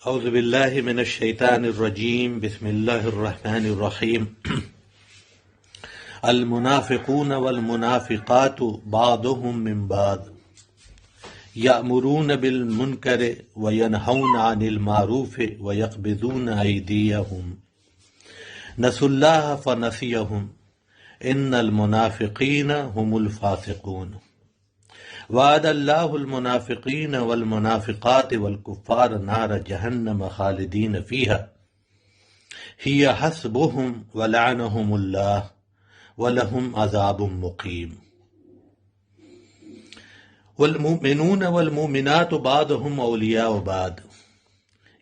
اعوذ باللہ من الشیطان الرجیم بسم اللہ الرحمن الرحیم المنافقون والمنافقات بعضهم من بعض یأمرون بالمنکر وینہون عن المعروف ویقبضون ایدیہم نسوا اللہ فنسیہم ان المنافقین هم الفاسقون وعد اللہ المنافقین والمنافقات والکفار نار جہنم خالدین فیہا ہی حسبهم ولعنهم اللہ ولہم عذاب مقیم والمؤمنون والمؤمنات بعضهم اولیاء بعض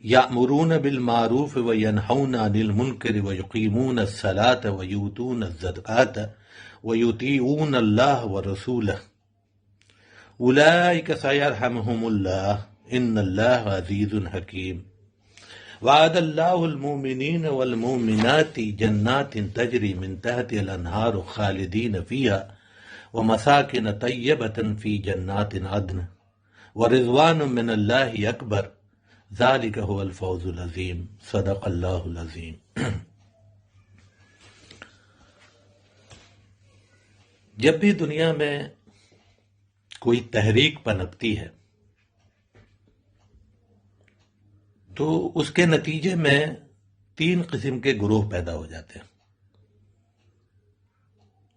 یأمرون بالمعروف وینہون عن المنکر ویقیمون الصلاة ویؤتون الزکاة ویطیعون اللہ ورسولہ اولئک سیرحمهم اللہ ان اللہ عزیز حکیم وعد اللہ المؤمنین والمؤمنات جنات تجری من تحت الانہار خالدین فیہا ومساکن طیبۃ فی جنات عدن ورضوان من اللہ اکبر ذالک هو الفوز العظیم صدق اللہ العظیم۔ جب بھی دنیا میں کوئی تحریک پنپتی ہے تو اس کے نتیجے میں تین قسم کے گروہ پیدا ہو جاتے ہیں۔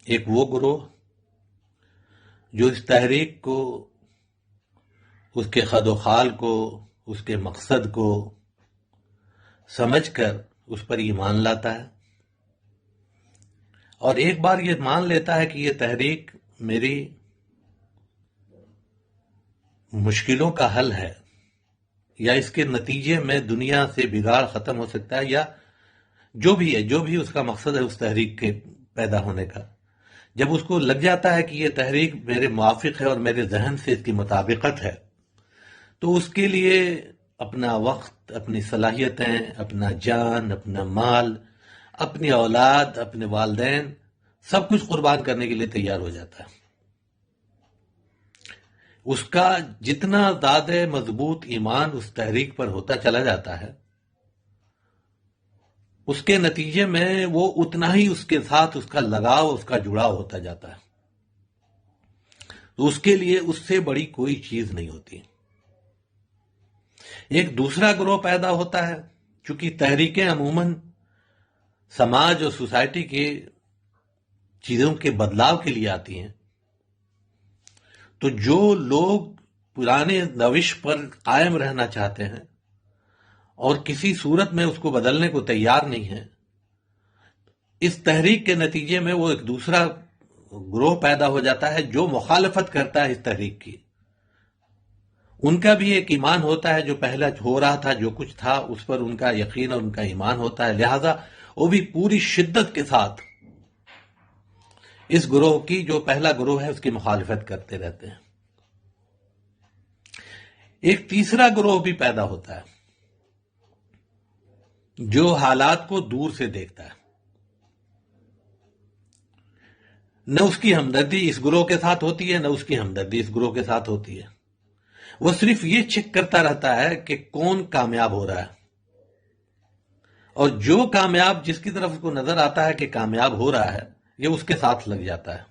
ایک وہ گروہ جو اس تحریک کو، اس کے خد و خال کو، اس کے مقصد کو سمجھ کر اس پر ایمان لاتا ہے، اور ایک بار یہ مان لیتا ہے کہ یہ تحریک میری مشکلوں کا حل ہے، یا اس کے نتیجے میں دنیا سے بگاڑ ختم ہو سکتا ہے، یا جو بھی اس کا مقصد ہے اس تحریک کے پیدا ہونے کا، جب اس کو لگ جاتا ہے کہ یہ تحریک میرے موافق ہے اور میرے ذہن سے اس کی مطابقت ہے، تو اس کے لیے اپنا وقت، اپنی صلاحیتیں، اپنا جان، اپنا مال، اپنی اولاد، اپنے والدین، سب کچھ قربان کرنے کے لیے تیار ہو جاتا ہے۔ اس کا جتنا زیادہ مضبوط ایمان اس تحریک پر ہوتا چلا جاتا ہے، اس کے نتیجے میں وہ اتنا ہی اس کے ساتھ اس کا لگاؤ، اس کا جڑاؤ ہوتا جاتا ہے، تو اس کے لیے اس سے بڑی کوئی چیز نہیں ہوتی۔ ایک دوسرا گروہ پیدا ہوتا ہے، چونکہ تحریکیں عموماً سماج اور سوسائٹی کے چیزوں کے بدلاؤ کے لیے آتی ہیں، تو جو لوگ پرانے روش پر قائم رہنا چاہتے ہیں اور کسی صورت میں اس کو بدلنے کو تیار نہیں ہیں، اس تحریک کے نتیجے میں وہ ایک دوسرا گروہ پیدا ہو جاتا ہے جو مخالفت کرتا ہے اس تحریک کی۔ ان کا بھی ایک ایمان ہوتا ہے، جو پہلا ہو رہا تھا، جو کچھ تھا اس پر ان کا یقین اور ان کا ایمان ہوتا ہے، لہذا وہ بھی پوری شدت کے ساتھ اس گروہ کی، جو پہلا گروہ ہے، اس کی مخالفت کرتے رہتے ہیں۔ ایک تیسرا گروہ بھی پیدا ہوتا ہے جو حالات کو دور سے دیکھتا ہے، نہ اس کی ہمدردی اس گروہ کے ساتھ ہوتی ہے، نہ اس کی ہمدردی اس گروہ کے ساتھ ہوتی ہے، وہ صرف یہ چیک کرتا رہتا ہے کہ کون کامیاب ہو رہا ہے، اور جو کامیاب، جس کی طرف اس کو نظر آتا ہے کہ کامیاب ہو رہا ہے، یہ اس کے ساتھ لگ جاتا ہے۔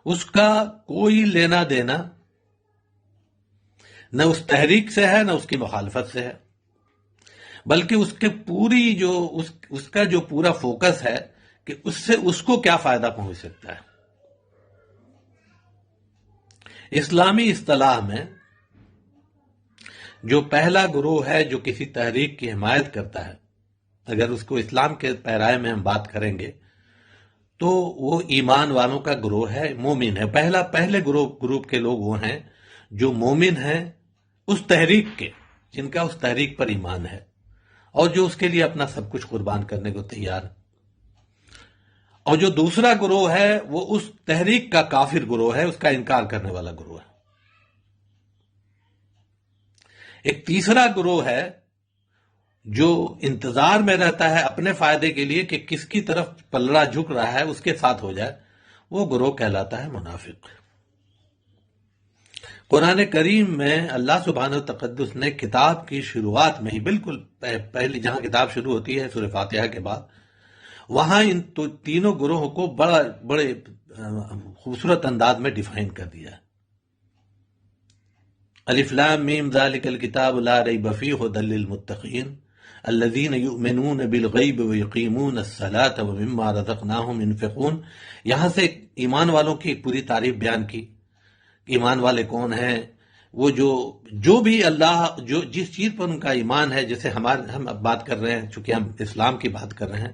اس کا کوئی لینا دینا نہ اس تحریک سے ہے، نہ اس کی مخالفت سے ہے، بلکہ اس کے اس کا جو پورا فوکس ہے کہ اس سے اس کو کیا فائدہ پہنچ سکتا ہے۔ اسلامی اصطلاح میں جو پہلا گروہ ہے جو کسی تحریک کی حمایت کرتا ہے، اگر اس کو اسلام کے پیرائے میں ہم بات کریں گے تو وہ ایمان والوں کا گروہ ہے، مومن ہے۔ پہلے گروپ کے لوگ وہ ہیں جو مومن ہیں اس تحریک کے، جن کا اس تحریک پر ایمان ہے، اور جو اس کے لیے اپنا سب کچھ قربان کرنے کو تیار ہے۔ اور جو دوسرا گروہ ہے وہ اس تحریک کا کافر گروہ ہے، اس کا انکار کرنے والا گروہ ہے۔ ایک تیسرا گروہ ہے جو انتظار میں رہتا ہے اپنے فائدے کے لیے کہ کس کی طرف پلڑا جھک رہا ہے اس کے ساتھ ہو جائے، وہ گروہ کہلاتا ہے منافق۔ قرآن کریم میں اللہ سبحانہ و تقدس نے کتاب کی شروعات میں ہی بالکل پہلی جہاں کتاب شروع ہوتی ہے سورہ فاتحہ کے بعد، وہاں ان تینوں گروہوں کو بڑے خوبصورت انداز میں ڈیفائن کر دیا ہے۔ الف لام میم ذالک الکتاب لا ریب فیہ ھدی للمتقین الذین یؤمنون بالغیب ویقیمون الصلاۃ ومما رزقناہم ينفقون۔ یہاں سے ایمان والوں کی پوری تعریف بیان کی۔ ایمان والے کون ہیں؟ وہ جو بھی اللہ جس چیز پر ان کا ایمان ہے، جیسے ہم اب بات کر رہے ہیں، چونکہ ہم اسلام کی بات کر رہے ہیں،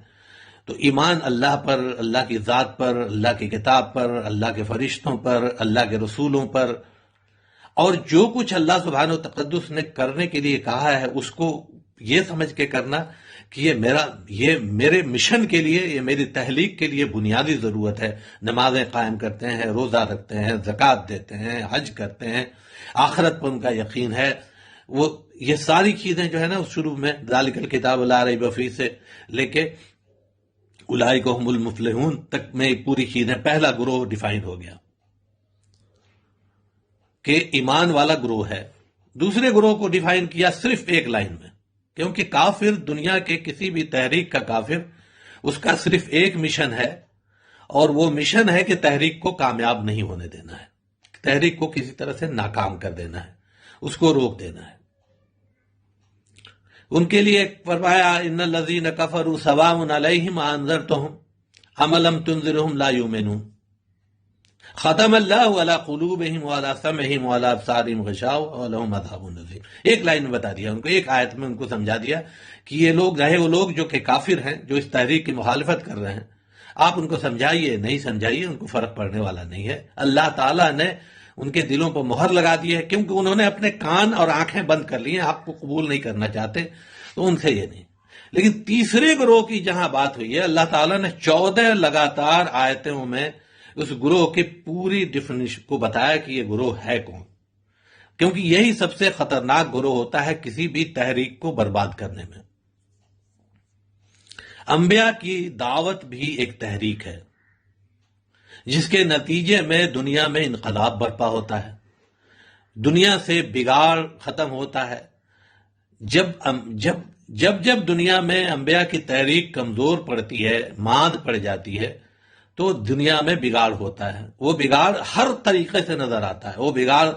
تو ایمان اللہ پر، اللہ کی ذات پر، اللہ کی کتاب پر، اللہ کے فرشتوں پر، اللہ کے رسولوں پر، اور جو کچھ اللہ سبحانہ و تقدس نے کرنے کے لیے کہا ہے اس کو یہ سمجھ کے کرنا کہ یہ میرے مشن کے لیے، یہ میری تحلیق کے لیے بنیادی ضرورت ہے۔ نمازیں قائم کرتے ہیں، روزہ رکھتے ہیں، زکوٰۃ دیتے ہیں، حج کرتے ہیں، آخرت پر ان کا یقین ہے، یہ ساری چیزیں جو ہے نا شروع میں ذالک الکتاب لا ریب فیہ سے لے کے اولئک ھم المفلحون تک میں پوری چیزیں، پہلا گروہ ڈیفائن ہو گیا کہ ایمان والا گروہ ہے۔ دوسرے گروہ کو ڈیفائن کیا صرف ایک لائن میں، کیونکہ کافر، دنیا کے کسی بھی تحریک کا کافر، اس کا صرف ایک مشن ہے، اور وہ مشن ہے کہ تحریک کو کامیاب نہیں ہونے دینا ہے، تحریک کو کسی طرح سے ناکام کر دینا ہے، اس کو روک دینا ہے۔ ان کے لیے فرمایا ان الذین کفروا سواء علیہم انذرتہم ام لم تنذرہم لا یؤمنون ختم اللہ علی قلوبہم وعلی سمعہم وعلی ابصارہم غشاوۃ ولہم عذاب عظیم۔ ایک لائن میں بتا دیا ان کو، ایک آیت میں ان کو سمجھا دیا کہ یہ لوگ رہے وہ لوگ جو کہ کافر ہیں، جو اس تحریک کی مخالفت کر رہے ہیں، آپ ان کو سمجھائیے نہیں سمجھائیے، ان کو فرق پڑنے والا نہیں ہے۔ اللہ تعالیٰ نے ان کے دلوں پر مہر لگا دی ہے، کیونکہ انہوں نے اپنے کان اور آنکھیں بند کر لی ہیں، آپ کو قبول نہیں کرنا چاہتے، تو ان سے یہ نہیں۔ لیکن تیسرے گروہ کی جہاں بات ہوئی ہے، اللہ تعالیٰ نے 14 لگاتار آیتوں میں اس گروہ کی پوری ڈیفینیشن کو بتایا کہ یہ گروہ ہے کون، کیونکہ یہی سب سے خطرناک گروہ ہوتا ہے کسی بھی تحریک کو برباد کرنے میں۔ انبیاء کی دعوت بھی ایک تحریک ہے، جس کے نتیجے میں دنیا میں انقلاب برپا ہوتا ہے، دنیا سے بگاڑ ختم ہوتا ہے۔ جب دنیا میں انبیاء کی تحریک کمزور پڑتی ہے، ماند پڑ جاتی ہے، تو دنیا میں بگاڑ ہوتا ہے۔ وہ بگاڑ ہر طریقے سے نظر آتا ہے، وہ بگاڑ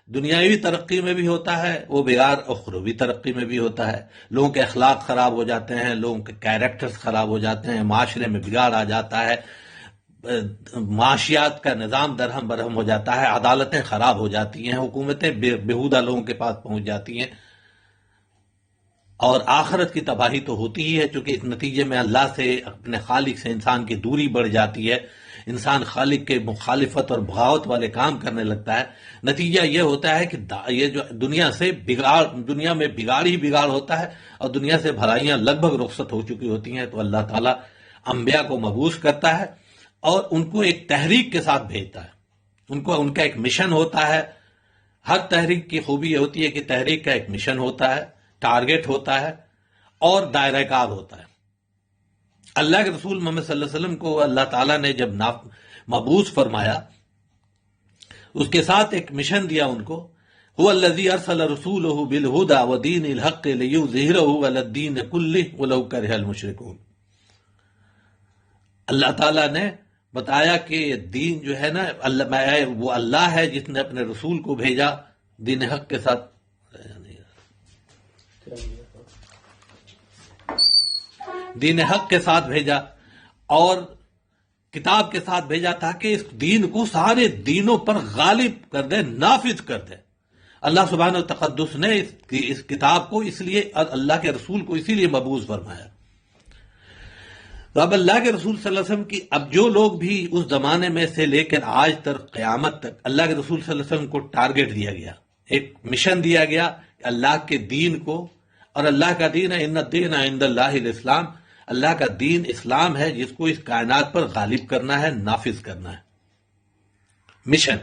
دنیاوی ترقی میں بھی ہوتا ہے، وہ بگاڑ اخروی ترقی میں بھی ہوتا ہے۔ لوگوں کے اخلاق خراب ہو جاتے ہیں، لوگوں کے کیریکٹرز خراب ہو جاتے ہیں، معاشرے میں بگاڑ آ جاتا ہے، معاشیات کا نظام درہم برہم ہو جاتا ہے، عدالتیں خراب ہو جاتی ہیں، حکومتیں بےہودہ لوگوں کے پاس پہنچ جاتی ہیں، اور آخرت کی تباہی تو ہوتی ہی ہے، چونکہ اس نتیجے میں اللہ سے، اپنے خالق سے انسان کی دوری بڑھ جاتی ہے، انسان خالق کے مخالفت اور بغاوت والے کام کرنے لگتا ہے۔ نتیجہ یہ ہوتا ہے کہ یہ جو دنیا میں بگاڑ ہی بگاڑ ہوتا ہے، اور دنیا سے بھلائیاں لگ بھگ رخصت ہو چکی ہوتی ہیں، تو اللہ تعالیٰ انبیاء کو مبعوث کرتا ہے اور ان کو ایک تحریک کے ساتھ بھیجتا ہے، ان کا ایک مشن ہوتا ہے۔ ہر تحریک کی خوبی یہ ہوتی ہے کہ تحریک کا ایک مشن ہوتا ہے، ٹارگٹ ہوتا ہے، اور دائرہ کار ہوتا ہے۔ اللہ کے رسول محمد صلی اللہ علیہ وسلم کو اللہ تعالیٰ نے جب مبعوث فرمایا، اس کے ساتھ ایک مشن دیا ان کو، هو الذی ارسل رسولہ بالہدی ودین الحق لیظہرہ علی الدین کلہ ولو کرہ المشرکون۔ اللہ تعالیٰ نے بتایا کہ یہ دین جو ہے نا، وہ اللہ ہے جس نے اپنے رسول کو بھیجا دین حق کے ساتھ، دین حق کے ساتھ بھیجا اور کتاب کے ساتھ بھیجا، تاکہ اس دین کو سارے دینوں پر غالب کر دے، نافذ کر دے۔ اللہ سبحانہ و تقدس نے اس کتاب کو اس لیے، اور اللہ کے رسول کو اسی لیے مبعوث فرمایا۔ تو اب اللہ کے رسول صلی اللہ علیہ وسلم کی، اب جو لوگ بھی اس زمانے میں سے لے کر آج تک قیامت تک اللہ کے رسول صلی اللہ علیہ وسلم کو ٹارگٹ دیا گیا، ایک مشن دیا گیا اللہ کے دین کو، اور اللہ کا دین ہے ان الدین عند اللہ الاسلام، اللہ کا دین اسلام ہے، جس کو اس کائنات پر غالب کرنا ہے، نافذ کرنا ہے۔ مشن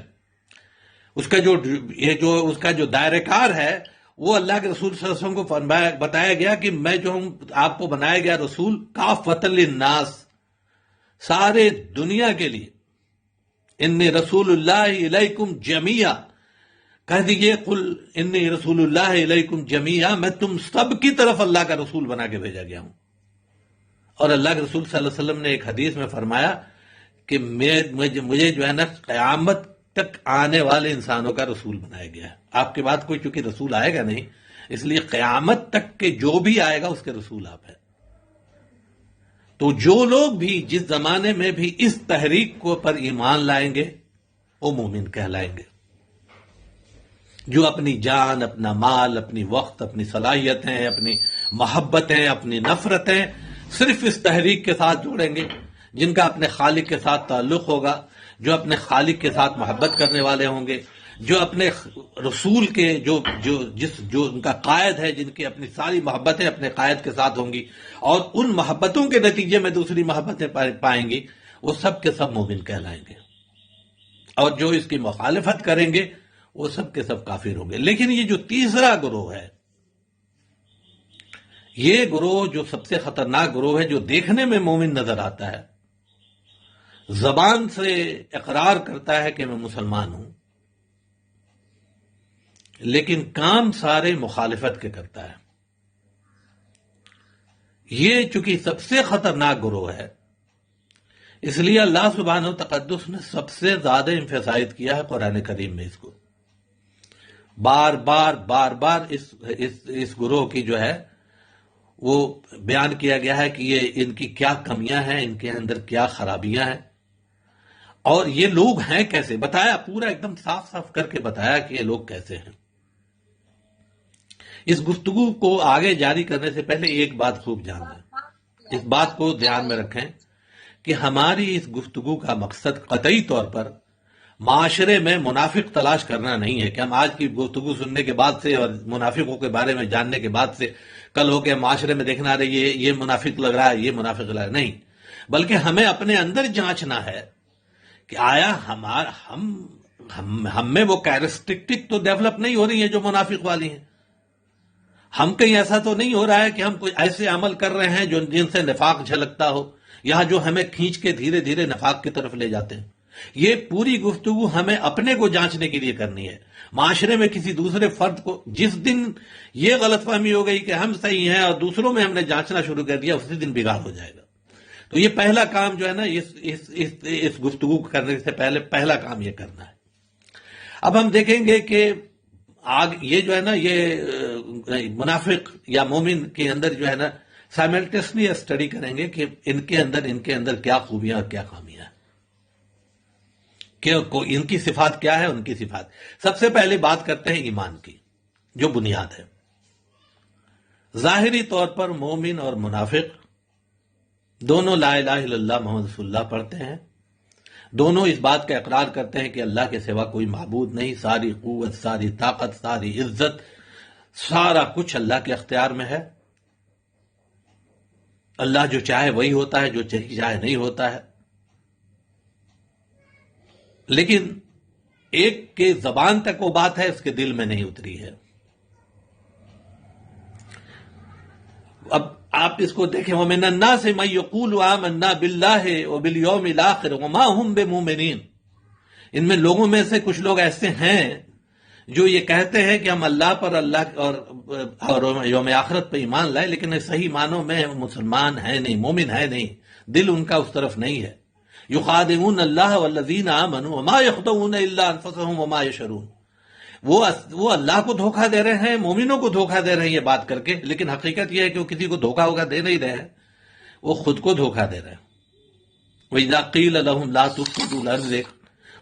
اس کا جو دائرہ کار ہے، وہ اللہ کے رسول صلی اللہ علیہ وسلم کو بتایا گیا کہ میں جو ہوں، آپ کو بنایا گیا رسول کافۃ للناس، سارے دنیا کے لیے، انی رسول اللہ الیکم جمیعا، کہہ دیجئے قل انی رسول اللہ علیکم جمیعا، میں تم سب کی طرف اللہ کا رسول بنا کے بھیجا گیا ہوں۔ اور اللہ کے رسول صلی اللہ علیہ وسلم نے ایک حدیث میں فرمایا کہ مجھے جو ہے نا قیامت تک آنے والے انسانوں کا رسول بنایا گیا ہے۔ آپ کے بعد کوئی چونکہ رسول آئے گا نہیں، اس لیے قیامت تک کے جو بھی آئے گا اس کے رسول آپ ہیں۔ تو جو لوگ بھی جس زمانے میں بھی اس تحریک کو پر ایمان لائیں گے وہ مومن کہلائیں گے، جو اپنی جان، اپنا مال، اپنی وقت، اپنی صلاحیتیں، اپنی محبتیں، اپنی نفرتیں صرف اس تحریک کے ساتھ جوڑیں گے، جن کا اپنے خالق کے ساتھ تعلق ہوگا، جو اپنے خالق کے ساتھ محبت کرنے والے ہوں گے، جو اپنے رسول کے جو ان کا قائد ہے، جن کی اپنی ساری محبتیں اپنے قائد کے ساتھ ہوں گی اور ان محبتوں کے نتیجے میں دوسری محبتیں پائیں گی، وہ سب کے سب مومن کہلائیں گے۔ اور جو اس کی مخالفت کریں گے وہ سب کے سب کافر ہوں گے۔ لیکن یہ جو تیسرا گروہ ہے، یہ گروہ جو سب سے خطرناک گروہ ہے، جو دیکھنے میں مومن نظر آتا ہے، زبان سے اقرار کرتا ہے کہ میں مسلمان ہوں، لیکن کام سارے مخالفت کے کرتا ہے۔ یہ چونکہ سب سے خطرناک گروہ ہے، اس لیے اللہ سبحانہ و تقدس نے سب سے زیادہ امفسائز کیا ہے قرآن کریم میں اس کو۔ بار بار اس گروہ کی جو ہے وہ بیان کیا گیا ہے کہ یہ ان کی کیا کمیاں ہیں، ان کے اندر کیا خرابیاں ہیں، اور یہ لوگ ہیں کیسے، بتایا پورا ایک دم صاف صاف کر کے بتایا کہ یہ لوگ کیسے ہیں۔ اس گفتگو کو آگے جاری کرنے سے پہلے ایک بات خوب جان لیں، اس بات کو دھیان میں رکھیں کہ ہماری اس گفتگو کا مقصد قطعی طور پر معاشرے میں منافق تلاش کرنا نہیں ہے کہ ہم آج کی گفتگو سننے کے بعد سے اور منافقوں کے بارے میں جاننے کے بعد سے کل ہو کے معاشرے میں دیکھنا آ رہی ہے یہ منافق لگ رہا ہے، یہ منافق لگ رہا ہے، نہیں، بلکہ ہمیں اپنے اندر جانچنا ہے کہ آیا ہم میں وہ کیریکٹرسٹک تو ڈیولپ نہیں ہو رہی ہیں جو منافق والی ہیں۔ ہم کہیں ایسا تو نہیں ہو رہا ہے کہ ہم کوئی ایسے عمل کر رہے ہیں جن سے نفاق جھلکتا ہو، یا جو ہمیں کھینچ کے دھیرے دھیرے نفاق کی طرف لے جاتے ہیں۔ یہ پوری گفتگو ہمیں اپنے کو جانچنے کے لیے کرنی ہے۔ معاشرے میں کسی دوسرے فرد کو جس دن یہ غلط فہمی ہو گئی کہ ہم صحیح ہیں اور دوسروں میں ہم نے جانچنا شروع کر دیا، اسی دن بگاڑ ہو جائے گا۔ تو یہ پہلا کام جو ہے نا اس گفتگو کرنے سے پہلے پہلا کام یہ کرنا ہے۔ اب ہم دیکھیں گے کہ یہ جو ہے نا یہ منافق یا مومن کے اندر جو ہے نا سائملٹیسلی اسٹڈی کریں گے کہ ان کے اندر کیا خوبیاں اور کیا خامیاں ہیں، کہ ان کی صفات کیا ہے، ان کی صفات۔ سب سے پہلے بات کرتے ہیں ایمان کی، جو بنیاد ہے۔ ظاہری طور پر مومن اور منافق دونوں لا الہ الا اللہ محمد رسول اللہ پڑھتے ہیں، دونوں اس بات کا اقرار کرتے ہیں کہ اللہ کے سوا کوئی معبود نہیں، ساری قوت، ساری طاقت، ساری عزت، سارا کچھ اللہ کے اختیار میں ہے۔ اللہ جو چاہے وہی ہوتا ہے، جو چاہے نہیں ہوتا ہے۔ لیکن ایک کے زبان تک وہ بات ہے، اس کے دل میں نہیں اتری ہے۔ اب آپ اس کو دیکھیں، وَمِنَ النَّاسِ مَن يَقُولُ آمَنَّا بِاللَّهِ وَبِالْيَوْمِ الْآخِرِ وَمَا هُمْ بِمُؤْمِنِينَ۔ ان میں لوگوں میں سے کچھ لوگ ایسے ہیں جو یہ کہتے ہیں کہ ہم اللہ پر اور یوم آخرت پہ ایمان لائے، لیکن صحیح معنوں میں مسلمان ہیں نہیں، مومن ہے نہیں، دل ان کا اس طرف نہیں ہے۔ یخادعون اللہ والذین آمنوا وما یخدعون الا انفسهم وما یشعرون۔ وہ اللہ کو دھوکہ دے رہے ہیں، مومنوں کو دھوکہ دے رہے ہیں یہ بات کر کے، لیکن حقیقت یہ ہے کہ وہ کسی کو دھوکہ دے نہیں رہے ہیں، وہ خود کو دھوکہ دے رہے ہیں۔ وَإِذَا قِيلَ لَهُمْ لَا تُفْسِدُوا فِي الْأَرْضِ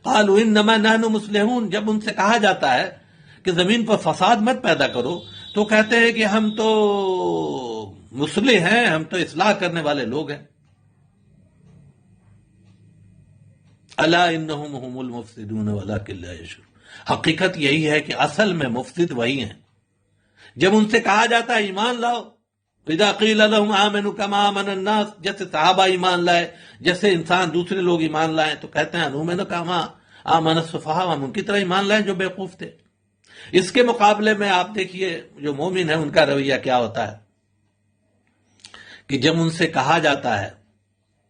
قَالُوا إِنَّمَا نَحْنُ مُصْلِحُونَ۔ جب ان سے کہا جاتا ہے کہ زمین پر فساد مت پیدا کرو، تو کہتے ہیں کہ ہم تو مصلح ہیں، ہم تو اصلاح کرنے والے لوگ ہیں۔ الا انہم هم المفسدون ولکن لا یشعرون۔ حقیقت یہی ہے کہ اصل میں مفسد وہی ہیں۔ جب ان سے کہا جاتا ہے ایمان لاؤ، اذا قیل لهم آمنوا كما آمن الناس، جیسے صحابہ ایمان لائے، جیسے انسان دوسرے لوگ ایمان لائے، تو کہتے ہیں انؤمن كما آمن السفہاء، ہم ان کی طرح ایمان لائیں جو بیوقوف تھے۔ اس کے مقابلے میں آپ دیکھیے جو مومن ہے ان کا رویہ کیا ہوتا ہے کہ جب ان سے کہا جاتا ہے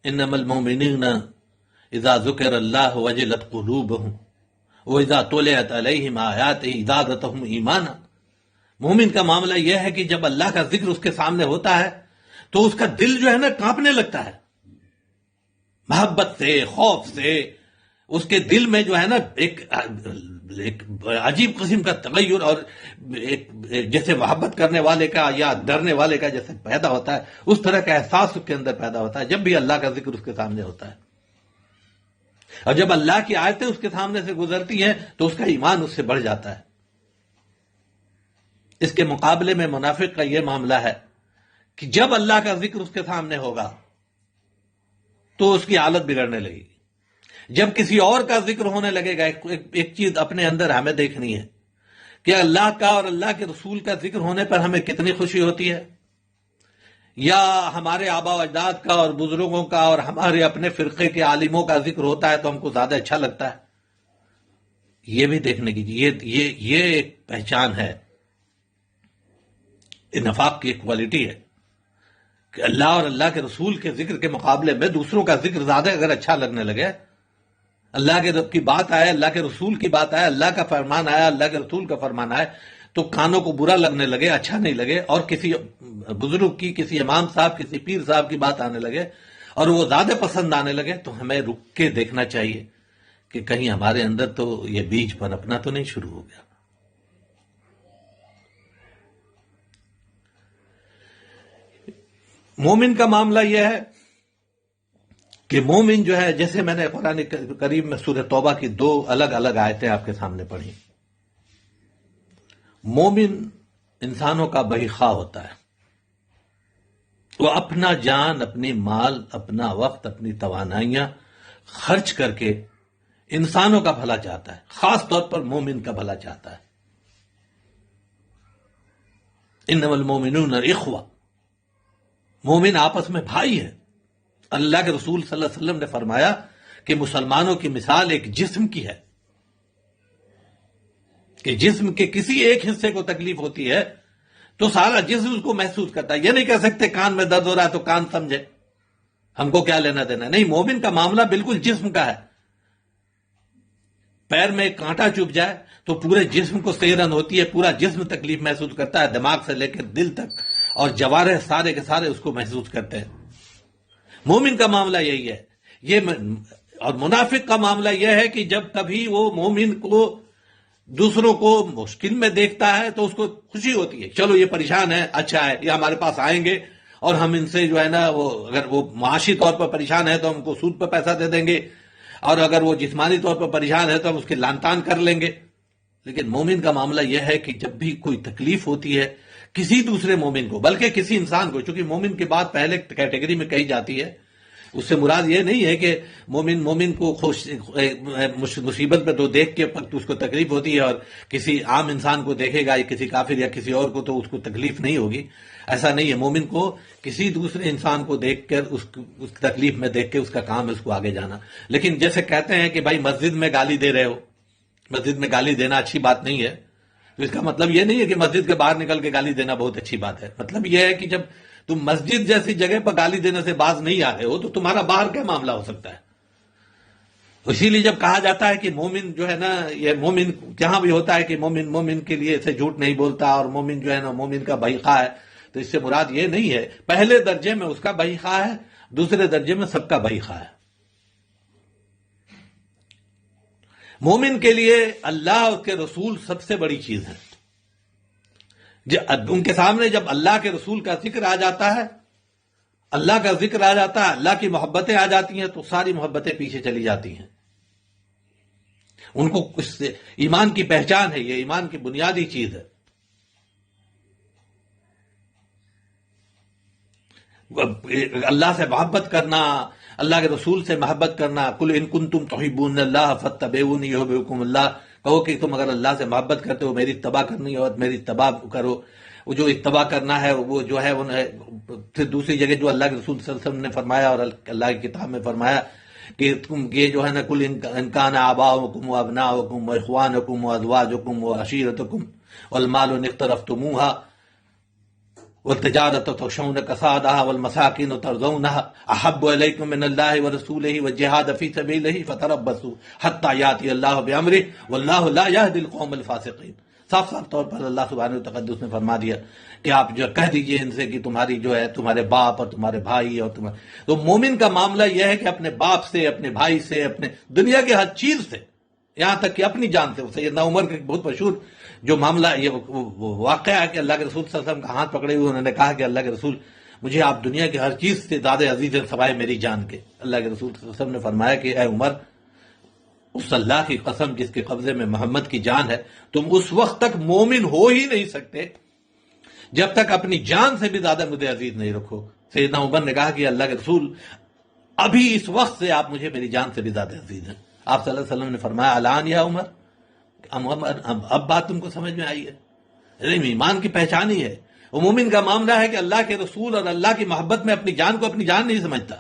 انما المؤمنین اذا ذکر اللہ وجلت قلوبہم وَإِذَا تُلِيَتْ عَلَيْهِمْ آيَاتُهُ زَادَتْهُمْ ایمانا۔ مومن کا معاملہ یہ ہے کہ جب اللہ کا ذکر اس کے سامنے ہوتا ہے تو اس کا دل جو ہے نا کانپنے لگتا ہے، محبت سے، خوف سے۔ اس کے دل میں جو ہے نا ایک عجیب قسم کا تغیر، اور ایک جیسے محبت کرنے والے کا یا ڈرنے والے کا جیسے پیدا ہوتا ہے، اس طرح کا احساس اس کے اندر پیدا ہوتا ہے جب بھی اللہ کا ذکر اس کے سامنے ہوتا ہے۔ اور جب اللہ کی آیتیں اس کے سامنے سے گزرتی ہیں تو اس کا ایمان اس سے بڑھ جاتا ہے۔ اس کے مقابلے میں منافق کا یہ معاملہ ہے کہ جب اللہ کا ذکر اس کے سامنے ہوگا تو اس کی حالت بگڑنے لگے گی۔ جب کسی اور کا ذکر ہونے لگے گا، ایک چیز اپنے اندر ہمیں دیکھنی ہے کہ اللہ کا اور اللہ کے رسول کا ذکر ہونے پر ہمیں کتنی خوشی ہوتی ہے، یا ہمارے آبا و اجداد کا اور بزرگوں کا اور ہمارے اپنے فرقے کے عالموں کا ذکر ہوتا ہے تو ہم کو زیادہ اچھا لگتا ہے۔ یہ بھی دیکھنے کی یہ ایک پہچان ہے، نفاق کی ایک کوالٹی ہے کہ اللہ اور اللہ کے رسول کے ذکر کے مقابلے میں دوسروں کا ذکر زیادہ اگر اچھا لگنے لگے، اللہ کے رب کی بات آئے، اللہ کے رسول کی بات آئے، اللہ کا فرمان آیا، اللہ کے رسول کا فرمان آئے تو کانوں کو برا لگنے لگے، اچھا نہیں لگے، اور کسی بزرگ کی، کسی امام صاحب، کسی پیر صاحب کی بات آنے لگے اور وہ زیادہ پسند آنے لگے تو ہمیں رک کے دیکھنا چاہیے کہ کہیں ہمارے اندر تو یہ بیج پنپنا تو نہیں شروع ہو گیا۔ مومن کا معاملہ یہ ہے کہ مومن جو ہے، جیسے میں نے قرآن کریم میں سورہ توبہ کی 2 الگ الگ آیتیں آپ کے سامنے پڑھی، مومن انسانوں کا بہی خواہ ہوتا ہے، وہ اپنا جان، اپنی مال، اپنا وقت، اپنی توانائیاں خرچ کر کے انسانوں کا بھلا چاہتا ہے، خاص طور پر مومن کا بھلا چاہتا ہے۔ انما المومنون اخوہ، مومن آپس میں بھائی ہے۔ اللہ کے رسول صلی اللہ علیہ وسلم نے فرمایا کہ مسلمانوں کی مثال ایک جسم کی ہے، کہ جسم کے کسی ایک حصے کو تکلیف ہوتی ہے تو سارا جسم اس کو محسوس کرتا ہے۔ یہ نہیں کہہ سکتے کان میں درد ہو رہا ہے تو کان سمجھے، ہم کو کیا لینا دینا، نہیں، مومن کا معاملہ بالکل جسم کا ہے۔ پیر میں ایک کانٹا چبھ جائے تو پورے جسم کو سیرن ہوتی ہے، پورا جسم تکلیف محسوس کرتا ہے، دماغ سے لے کر دل تک، اور جوارح سارے کے سارے اس کو محسوس کرتے ہیں۔ مومن کا معاملہ یہی ہے۔ اور منافق کا معاملہ یہ ہے کہ جب کبھی وہ مومن کو دوسروں کو مشکل میں دیکھتا ہے تو اس کو خوشی ہوتی ہے، چلو یہ پریشان ہے، اچھا ہے، یہ ہمارے پاس آئیں گے اور ہم ان سے جو ہے نا، وہ اگر وہ معاشی طور پر پریشان ہے تو ہم کو سود پر پیسہ دے دیں گے، اور اگر وہ جسمانی طور پر پریشان ہے تو ہم اس کے لان تان کر لیں گے۔ لیکن مومن کا معاملہ یہ ہے کہ جب بھی کوئی تکلیف ہوتی ہے کسی دوسرے مومن کو، بلکہ کسی انسان کو، چونکہ مومن کی بات پہلے کیٹیگری میں کہی جاتی ہے، اس سے مراد یہ نہیں ہے کہ مومن کو مصیبت میں تو دیکھ کے اس کو تکلیف ہوتی ہے اور کسی عام انسان کو دیکھے گا یا کسی کافر یا کسی اور کو تو اس کو تکلیف نہیں ہوگی، ایسا نہیں ہے۔ مومن کو کسی دوسرے انسان کو دیکھ کر اس تکلیف میں دیکھ کے اس کا کام ہے اس کو آگے جانا۔ لیکن جیسے کہتے ہیں کہ بھائی مسجد میں گالی دے رہے ہو، مسجد میں گالی دینا اچھی بات نہیں ہے، تو اس کا مطلب یہ نہیں ہے کہ مسجد کے باہر نکل کے گالی دینا بہت اچھی بات ہے۔ مطلب یہ ہے کہ جب تم مسجد جیسی جگہ پر گالی دینے سے باز نہیں آ رہے ہو تو تمہارا باہر کیا معاملہ ہو سکتا ہے؟ اسی لیے جب کہا جاتا ہے کہ مومن جو ہے نا، یہ مومن جہاں بھی ہوتا ہے کہ مومن کے لیے اسے جھوٹ نہیں بولتا اور مومن جو ہے نا مومن کا بہی خواہ ہے، تو اس سے مراد یہ نہیں ہے پہلے درجے میں اس کا بہی خواہ ہے، دوسرے درجے میں سب کا بہی خواہ ہے۔ مومن کے لیے اللہ اور اس کے رسول سب سے بڑی چیز ہے۔ ان کے سامنے جب اللہ کے رسول کا ذکر آ جاتا ہے، اللہ کا ذکر آ جاتا ہے، اللہ کی محبتیں آ جاتی ہیں تو ساری محبتیں پیچھے چلی جاتی ہیں۔ ان کو ایمان کی پہچان ہے، یہ ایمان کی بنیادی چیز ہے۔ اللہ سے محبت کرنا، اللہ کے رسول سے محبت کرنا، قل ان کنتم تحبون اللہ فاتبعونی یحببکم اللہ، کہو کہ تم اگر اللہ سے محبت کرتے ہو، میری اتباع کرنی ہو، میری اتباع کرو۔ وہ جو اتباع کرنا ہے وہ جو ہے پھر دوسری جگہ جو اللہ کے رسول صلی اللہ علیہ وسلم نے فرمایا اور اللہ کی کتاب میں فرمایا کہ تم یہ جو ہے نا، کل ان کان آباؤکم وابناؤکم واخوانکم وازواجکم وعشیرتکم والمال اقترفتموها، والتجارة تخشون كسادها والمساكن ترضونها أحب إليكم من الله ورسوله والجهاد في سبيله فتربصوا حتى يأتي الله بأمره والله لا يهدي القوم الفاسقين. صاف صاف طور پر اللہ سبحانہ وتعالی نے فرما دیا کہ آپ جو کہہ دیجئے ان سے کہ تمہاری جو ہے تمہارے باپ اور تمہارے بھائی اور تمہارے، تو مومن کا معاملہ یہ ہے کہ اپنے باپ سے، اپنے بھائی سے، اپنے دنیا کے ہر چیز سے، یہاں تک کہ اپنی جان سے. سیدنا عمر کا ایک بہت مشہور جو معاملہ یہ واقعہ ہے کہ اللہ کے رسول صلی اللہ علیہ وسلم کا ہاتھ پکڑے ہوئے انہوں نے کہا کہ اللہ کے رسول مجھے آپ دنیا کی ہر چیز سے زیادہ عزیز ہیں سوائے میری جان کے. اللہ کے رسول صلی اللہ علیہ وسلم نے فرمایا کہ اے عمر، اس اللہ کی قسم جس کے قبضے میں محمد کی جان ہے، تم اس وقت تک مومن ہو ہی نہیں سکتے جب تک اپنی جان سے بھی زیادہ مجھے عزیز نہیں رکھو. سیدنا عمر نے کہا کہ اللہ کے رسول ابھی اس وقت سے آپ مجھے میری جان سے بھی زیادہ عزیز ہیں. آپ صلی اللہ علیہ وسلم نے فرمایا الان یا عمر، اب بات تم کو سمجھ میں آئی ہے؟ ایمان کی پہچان ہی ہے. مومن کا معاملہ ہے کہ اللہ کے رسول اور اللہ کی محبت میں اپنی جان کو اپنی جان نہیں سمجھتا.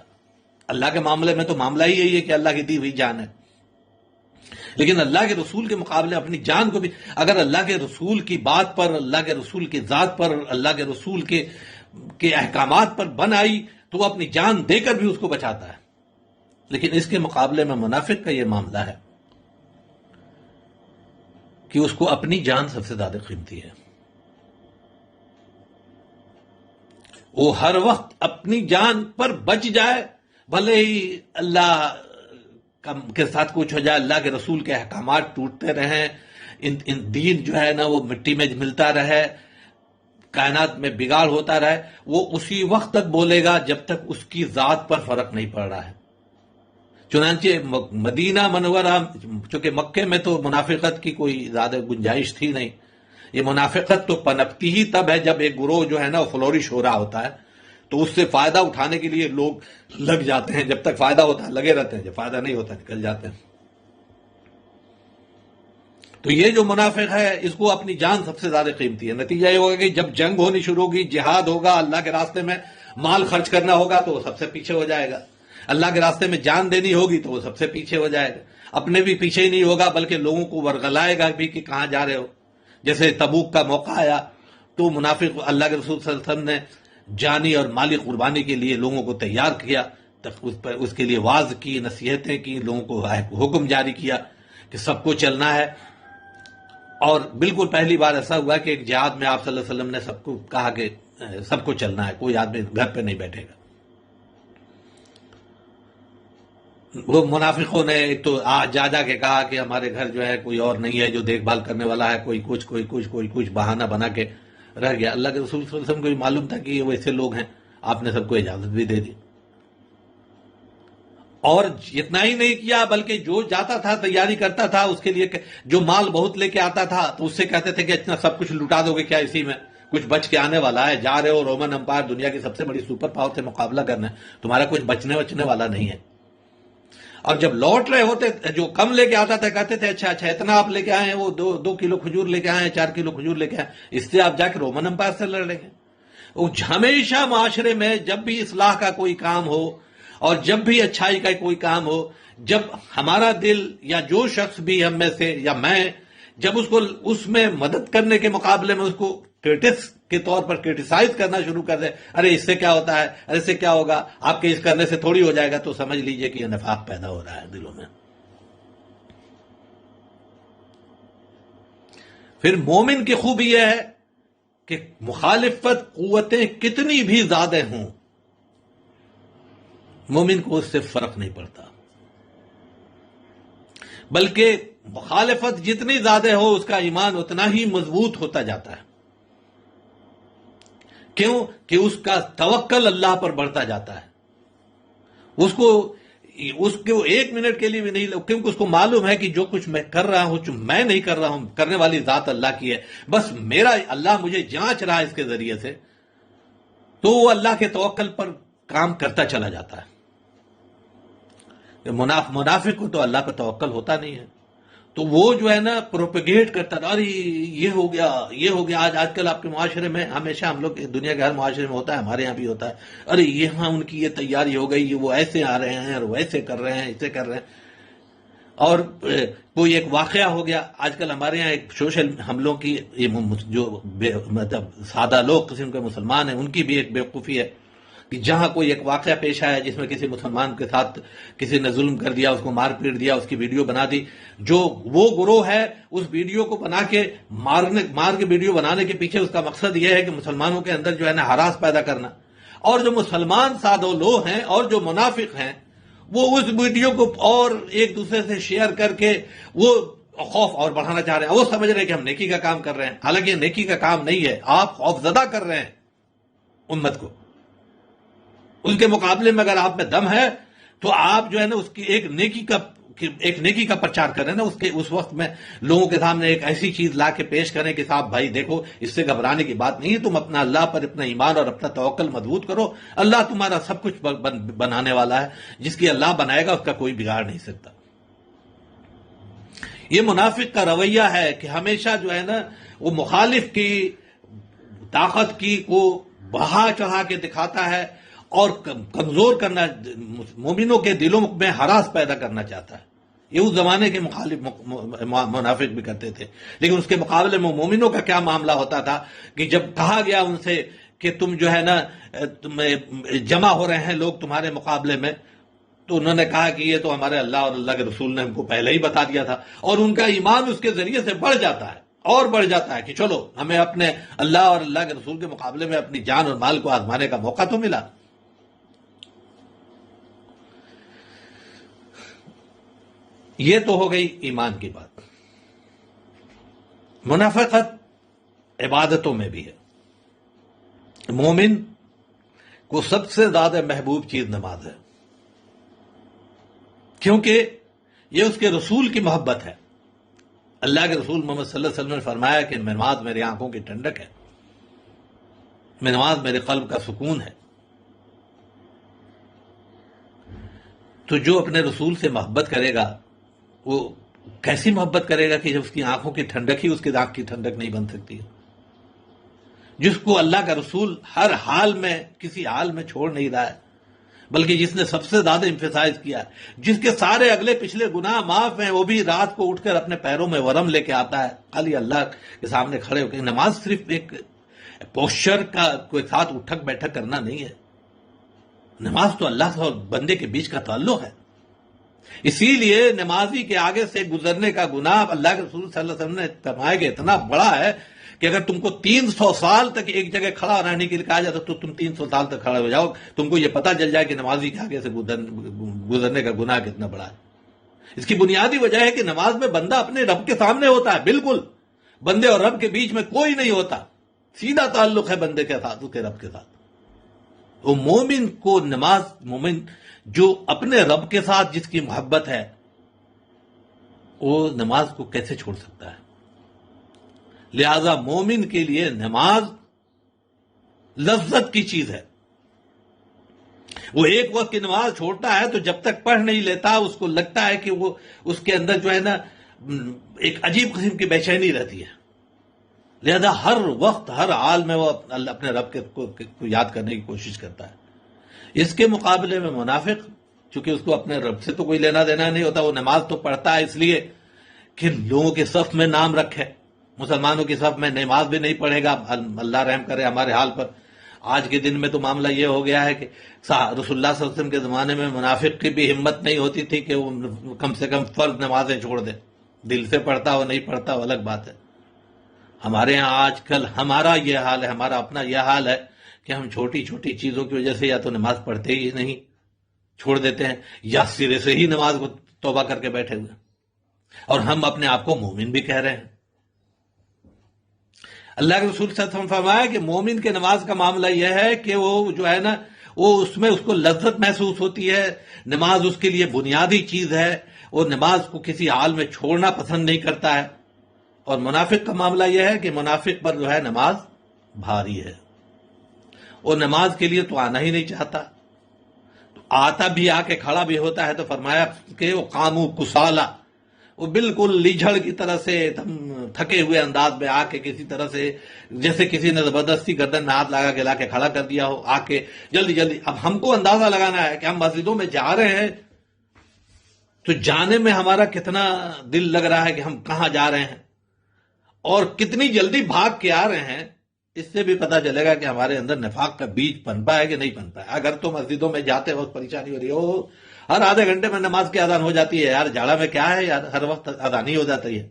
اللہ کے معاملے میں تو معاملہ ہی یہی ہے کہ اللہ کی دی ہوئی جان ہے، لیکن اللہ کے رسول کے مقابلے اپنی جان کو بھی، اگر اللہ کے رسول کی بات پر، اللہ کے رسول کی ذات پر، اللہ کے رسول کے احکامات پر بن آئی تو وہ اپنی جان دے کر بھی اس کو بچاتا ہے. لیکن اس کے مقابلے میں منافق کا یہ معاملہ ہے کہ اس کو اپنی جان سب سے زیادہ قیمتی ہے. وہ ہر وقت اپنی جان پر بچ جائے، بھلے ہی اللہ کے ساتھ کچھ ہو جائے، اللہ کے رسول کے احکامات ٹوٹتے رہیں، دین جو ہے نا وہ مٹی میں ملتا رہے، کائنات میں بگاڑ ہوتا رہے، وہ اسی وقت تک بولے گا جب تک اس کی ذات پر فرق نہیں پڑ رہا ہے. چنانچہ مدینہ منورہ، چونکہ مکے میں تو منافقت کی کوئی زیادہ گنجائش تھی نہیں، یہ منافقت تو پنپتی ہی تب ہے جب ایک گروہ جو ہے نا وہ فلورش ہو رہا ہوتا ہے، تو اس سے فائدہ اٹھانے کے لیے لوگ لگ جاتے ہیں. جب تک فائدہ ہوتا ہے لگے رہتے ہیں، جب فائدہ نہیں ہوتا نکل جاتے ہیں. تو یہ جو منافق ہے اس کو اپنی جان سب سے زیادہ قیمتی ہے. نتیجہ یہ ہوگا کہ جب جنگ ہونی شروع ہوگی، جہاد ہوگا، اللہ کے راستے میں مال خرچ کرنا ہوگا تو وہ سب سے پیچھے ہو جائے گا. اللہ کے راستے میں جان دینی ہوگی تو وہ سب سے پیچھے ہو جائے گا. اپنے بھی پیچھے ہی نہیں ہوگا بلکہ لوگوں کو ورغلائے گا بھی کہ کہاں جا رہے ہو. جیسے تبوک کا موقع آیا تو منافق اللہ کے رسول صلی اللہ علیہ وسلم نے جانی اور مالی قربانی کے لیے لوگوں کو تیار کیا، اس کے لیے واعظ کی، نصیحتیں کی، لوگوں کو حکم جاری کیا کہ سب کو چلنا ہے. اور بالکل پہلی بار ایسا ہوا کہ ایک جہاد میں آپ صلی اللہ علیہ وسلم نے سب کو کہا کہ سب کو چلنا ہے، کوئی آدمی گھر پہ نہیں بیٹھے گا. وہ منافقوں نے ایک تو جا کے کہا کہ ہمارے گھر جو ہے کوئی اور نہیں ہے جو دیکھ بھال کرنے والا ہے، کوئی کچھ بہانہ بنا کے رہ گیا. اللہ کے رسول صلی اللہ علیہ وسلم کو بھی معلوم تھا کہ یہ ویسے لوگ ہیں، آپ نے سب کو اجازت بھی دے دی. اور اتنا ہی نہیں کیا بلکہ جو جاتا تھا تیاری کرتا تھا اس کے لیے جو مال بہت لے کے آتا تھا تو اس سے کہتے تھے کہ اتنا سب کچھ لٹا دو گے کیا، اسی میں کچھ بچ کے آنے والا ہے، جا رہے ہو رومن امپائر دنیا کی سب سے بڑی سپر پاور سے مقابلہ کرنا ہے، تمہارا کچھ بچنے والا نہیں ہے. اور جب لوٹ رہے ہوتے جو کم لے کے آتا تھا کہتے تھے اچھا اتنا آپ لے کے آئے ہیں، وہ 2 کلو کھجور لے کے آئے ہیں، 4 کلو کھجور لے کے آئے ہیں، اس سے آپ جا کے رومن امپائر سے لڑ لیں گے. وہ ہمیشہ معاشرے میں جب بھی اصلاح کا کوئی کام ہو اور جب بھی اچھائی کا کوئی کام ہو، جب ہمارا دل یا جو شخص بھی ہم میں سے یا میں جب اس میں مدد کرنے کے مقابلے میں اس کو کرٹس کے طور پر کرٹیسائز کرنا شروع کر دے، ارے اس سے کیا ہوتا ہے، ارے اس سے کیا ہوگا، آپ کے اس کرنے سے تھوڑی ہو جائے گا، تو سمجھ لیجئے کہ یہ نفاق پیدا ہو رہا ہے دلوں میں. پھر مومن کی خوبی یہ ہے کہ مخالفت قوتیں کتنی بھی زیادہ ہوں، مومن کو اس سے فرق نہیں پڑتا، بلکہ مخالفت جتنی زیادہ ہو اس کا ایمان اتنا ہی مضبوط ہوتا جاتا ہے. کیوں کہ اس کا توکل اللہ پر بڑھتا جاتا ہے. اس کو 1 منٹ کے لیے بھی نہیں، کیونکہ اس کو معلوم ہے کہ جو کچھ میں کر رہا ہوں جو میں نہیں کر رہا ہوں، کرنے والی ذات اللہ کی ہے، بس میرا اللہ مجھے جانچ رہا ہے اس کے ذریعے سے، تو وہ اللہ کے توکل پر کام کرتا چلا جاتا ہے. منافق کو تو اللہ پر توکل ہوتا نہیں ہے، تو وہ جو ہے نا پروپیگیٹ کرتا ہے، ارے یہ ہو گیا. آج کل آپ کے معاشرے میں ہمیشہ ہم لوگ دنیا کے ہر معاشرے میں ہوتا ہے، ہمارے یہاں بھی ہوتا ہے، ارے یہاں ان کی یہ تیاری ہو گئی، وہ ایسے آ رہے ہیں اور وہ ایسے کر رہے ہیں، ایسے کر رہے ہیں. اور کوئی ایک واقعہ ہو گیا. آج کل ہمارے یہاں ایک سوشل حملوں کی جو مطلب سادہ لوگ قسم کے مسلمان ہیں ان کی بھی ایک بیوقوفی ہے کہ جہاں کوئی ایک واقعہ پیش آیا جس میں کسی مسلمان کے ساتھ کسی نے ظلم کر دیا، اس کو مار پیٹ دیا، اس کی ویڈیو بنا دی، جو وہ گروہ ہے اس ویڈیو کو بنا کے مار کے ویڈیو بنانے کے پیچھے اس کا مقصد یہ ہے کہ مسلمانوں کے اندر جو ہے نا ہراس پیدا کرنا. اور جو مسلمان سادہ لوگ ہیں اور جو منافق ہیں وہ اس ویڈیو کو اور ایک دوسرے سے شیئر کر کے وہ خوف اور بڑھانا چاہ رہے ہیں. وہ سمجھ رہے ہیں کہ ہم نیکی کا کام کر رہے ہیں، حالانکہ یہ نیکی کا کام نہیں ہے. آپ خوف زدہ کر رہے ہیں امت کو. ان کے مقابلے میں اگر آپ میں دم ہے تو آپ جو ہے نا اس کی ایک نیکی کا پرچار کریں نا. اس وقت میں لوگوں کے سامنے ایک ایسی چیز لا کے پیش کریں کہ صاحب بھائی دیکھو اس سے گھبرانے کی بات نہیں ہے، تم اپنا اللہ پر اپنا ایمان اور اپنا توکل مضبوط کرو، اللہ تمہارا سب کچھ بنانے والا ہے، جس کی اللہ بنائے گا اس کا کوئی بگاڑ نہیں سکتا. یہ منافق کا رویہ ہے کہ ہمیشہ جو ہے نا وہ مخالف کی طاقت کی کو بڑھا چڑھا کے دکھاتا ہے اور کمزور کرنا، مومنوں کے دلوں میں ہراس پیدا کرنا چاہتا ہے. یہ اس زمانے کے مخالف منافق بھی کرتے تھے. لیکن اس کے مقابلے میں مومنوں کا کیا معاملہ ہوتا تھا کہ جب کہا گیا ان سے کہ تم جو ہے نا جمع ہو رہے ہیں لوگ تمہارے مقابلے میں، تو انہوں نے کہا کہ یہ تو ہمارے اللہ اور اللہ کے رسول نے ہم کو پہلے ہی بتا دیا تھا. اور ان کا ایمان اس کے ذریعے سے بڑھ جاتا ہے اور بڑھ جاتا ہے کہ چلو ہمیں اپنے اللہ اور اللہ کے رسول کے مقابلے میں اپنی جان اور مال کو آزمانے کا موقع تو ملا. یہ تو ہو گئی ایمان کی بات. منافقت عبادتوں میں بھی ہے. مومن کو سب سے زیادہ محبوب چیز نماز ہے، کیونکہ یہ اس کے رسول کی محبت ہے. اللہ کے رسول محمد صلی اللہ علیہ وسلم نے فرمایا کہ نماز میری آنکھوں کی ٹھنڈک ہے، نماز میرے قلب کا سکون ہے. تو جو اپنے رسول سے محبت کرے گا وہ کیسی محبت کرے گا کہ جب اس کی آنکھوں کی ٹھنڈک ہی اس کی آنکھ کی ٹھنڈک نہیں بن سکتی. جس کو اللہ کا رسول ہر حال میں کسی حال میں چھوڑ نہیں رہا ہے، بلکہ جس نے سب سے زیادہ ایمفیسائز کیا ہے، جس کے سارے اگلے پچھلے گناہ معاف ہیں، وہ بھی رات کو اٹھ کر اپنے پیروں میں ورم لے کے آتا ہے خالی اللہ کے سامنے کھڑے ہو کے. نماز صرف ایک پوسچر کا کوئی ساتھ اٹھک بیٹھک کرنا نہیں ہے. نماز تو اللہ اور بندے کے بیچ کا تعلق ہے. اسی لیے نمازی کے آگے سے گزرنے کا گناہ اللہ کے رسول صلی اللہ علیہ وسلم نے فرمایا کہ اتنا بڑا ہے کہ اگر تم کو 300 سال تک ایک جگہ کھڑا رہنے کے لیے کہا جاتا تو تم 300 سال تک کھڑے ہو جاؤ، تم کو یہ پتہ چل جائے کہ نمازی کے آگے سے گزرنے کا گناہ کتنا بڑا ہے. اس کی بنیادی وجہ ہے کہ نماز میں بندہ اپنے رب کے سامنے ہوتا ہے. بالکل بندے اور رب کے بیچ میں کوئی نہیں ہوتا، سیدھا تعلق ہے بندے کے ساتھ اس کے رب کے ساتھ. وہ مومن کو مومن جو اپنے رب کے ساتھ جس کی محبت ہے وہ نماز کو کیسے چھوڑ سکتا ہے؟ لہذا مومن کے لیے نماز لذت کی چیز ہے. وہ ایک وقت کی نماز چھوڑتا ہے تو جب تک پڑھ نہیں لیتا اس کو لگتا ہے کہ وہ اس کے اندر جو ہے نا ایک عجیب قسم کی بے چینی رہتی ہے. لہذا ہر وقت ہر حال میں وہ اپنے رب کو یاد کرنے کی کوشش کرتا ہے. اس کے مقابلے میں منافق، چونکہ اس کو اپنے رب سے تو کوئی لینا دینا نہیں ہوتا، وہ نماز تو پڑھتا ہے اس لیے کہ لوگوں کے صف میں نام رکھے. مسلمانوں کی صف میں نماز بھی نہیں پڑھے گا. اللہ رحم کرے ہمارے حال پر. آج کے دن میں تو معاملہ یہ ہو گیا ہے کہ رسول اللہ صلی اللہ علیہ وسلم کے زمانے میں منافق کی بھی ہمت نہیں ہوتی تھی کہ وہ کم سے کم فرض نمازیں چھوڑ دے. دل سے پڑھتا ہو نہیں پڑھتا وہ الگ بات ہے. ہمارے ہاں آج کل ہمارا یہ حال ہے، ہمارا اپنا یہ حال ہے کہ ہم چھوٹی چھوٹی چیزوں کی وجہ سے یا تو نماز پڑھتے ہی نہیں، چھوڑ دیتے ہیں، یا سرے سے ہی نماز کو توبہ کر کے بیٹھے ہوئے. اور ہم اپنے آپ کو مومن بھی کہہ رہے ہیں. اللہ کے رسول صلی اللہ علیہ وسلم فرمایا کہ مومن کے نماز کا معاملہ یہ ہے کہ وہ جو ہے نا وہ اس میں اس کو لذت محسوس ہوتی ہے. نماز اس کے لیے بنیادی چیز ہے. وہ نماز کو کسی حال میں چھوڑنا پسند نہیں کرتا ہے. اور منافق کا معاملہ یہ ہے کہ منافق پر جو ہے نماز بھاری ہے. وہ نماز کے لیے تو آنا ہی نہیں چاہتا. آتا بھی آ کے کھڑا بھی ہوتا ہے تو فرمایا کہ وہ قامو کسالہ، وہ بالکل لیجھڑ کی طرح سے تھکے ہوئے انداز میں آ کے کسی طرح سے جیسے کسی نے زبردستی گردن میں ہاتھ لگا کے لا کے کھڑا کر دیا ہو، آ کے جلدی جلدی. اب ہم کو اندازہ لگانا ہے کہ ہم مسجدوں میں جا رہے ہیں تو جانے میں ہمارا کتنا دل لگ رہا ہے کہ ہم کہاں جا رہے ہیں اور کتنی جلدی بھاگ کے آ رہے ہیں، اس سے بھی پتا چلے گا کہ ہمارے اندر نفاق کا بیج پنپا ہے کہ نہیں پنپا ہے۔ اگر تو مسجدوں میں جاتے وقت پریشانی ہو رہی ہو، ہر آدھے گھنٹے میں نماز کی اذان ہو جاتی ہے، یار جاڑا میں کیا ہے یار، ہر وقت اذان ہی ہو جاتی ہے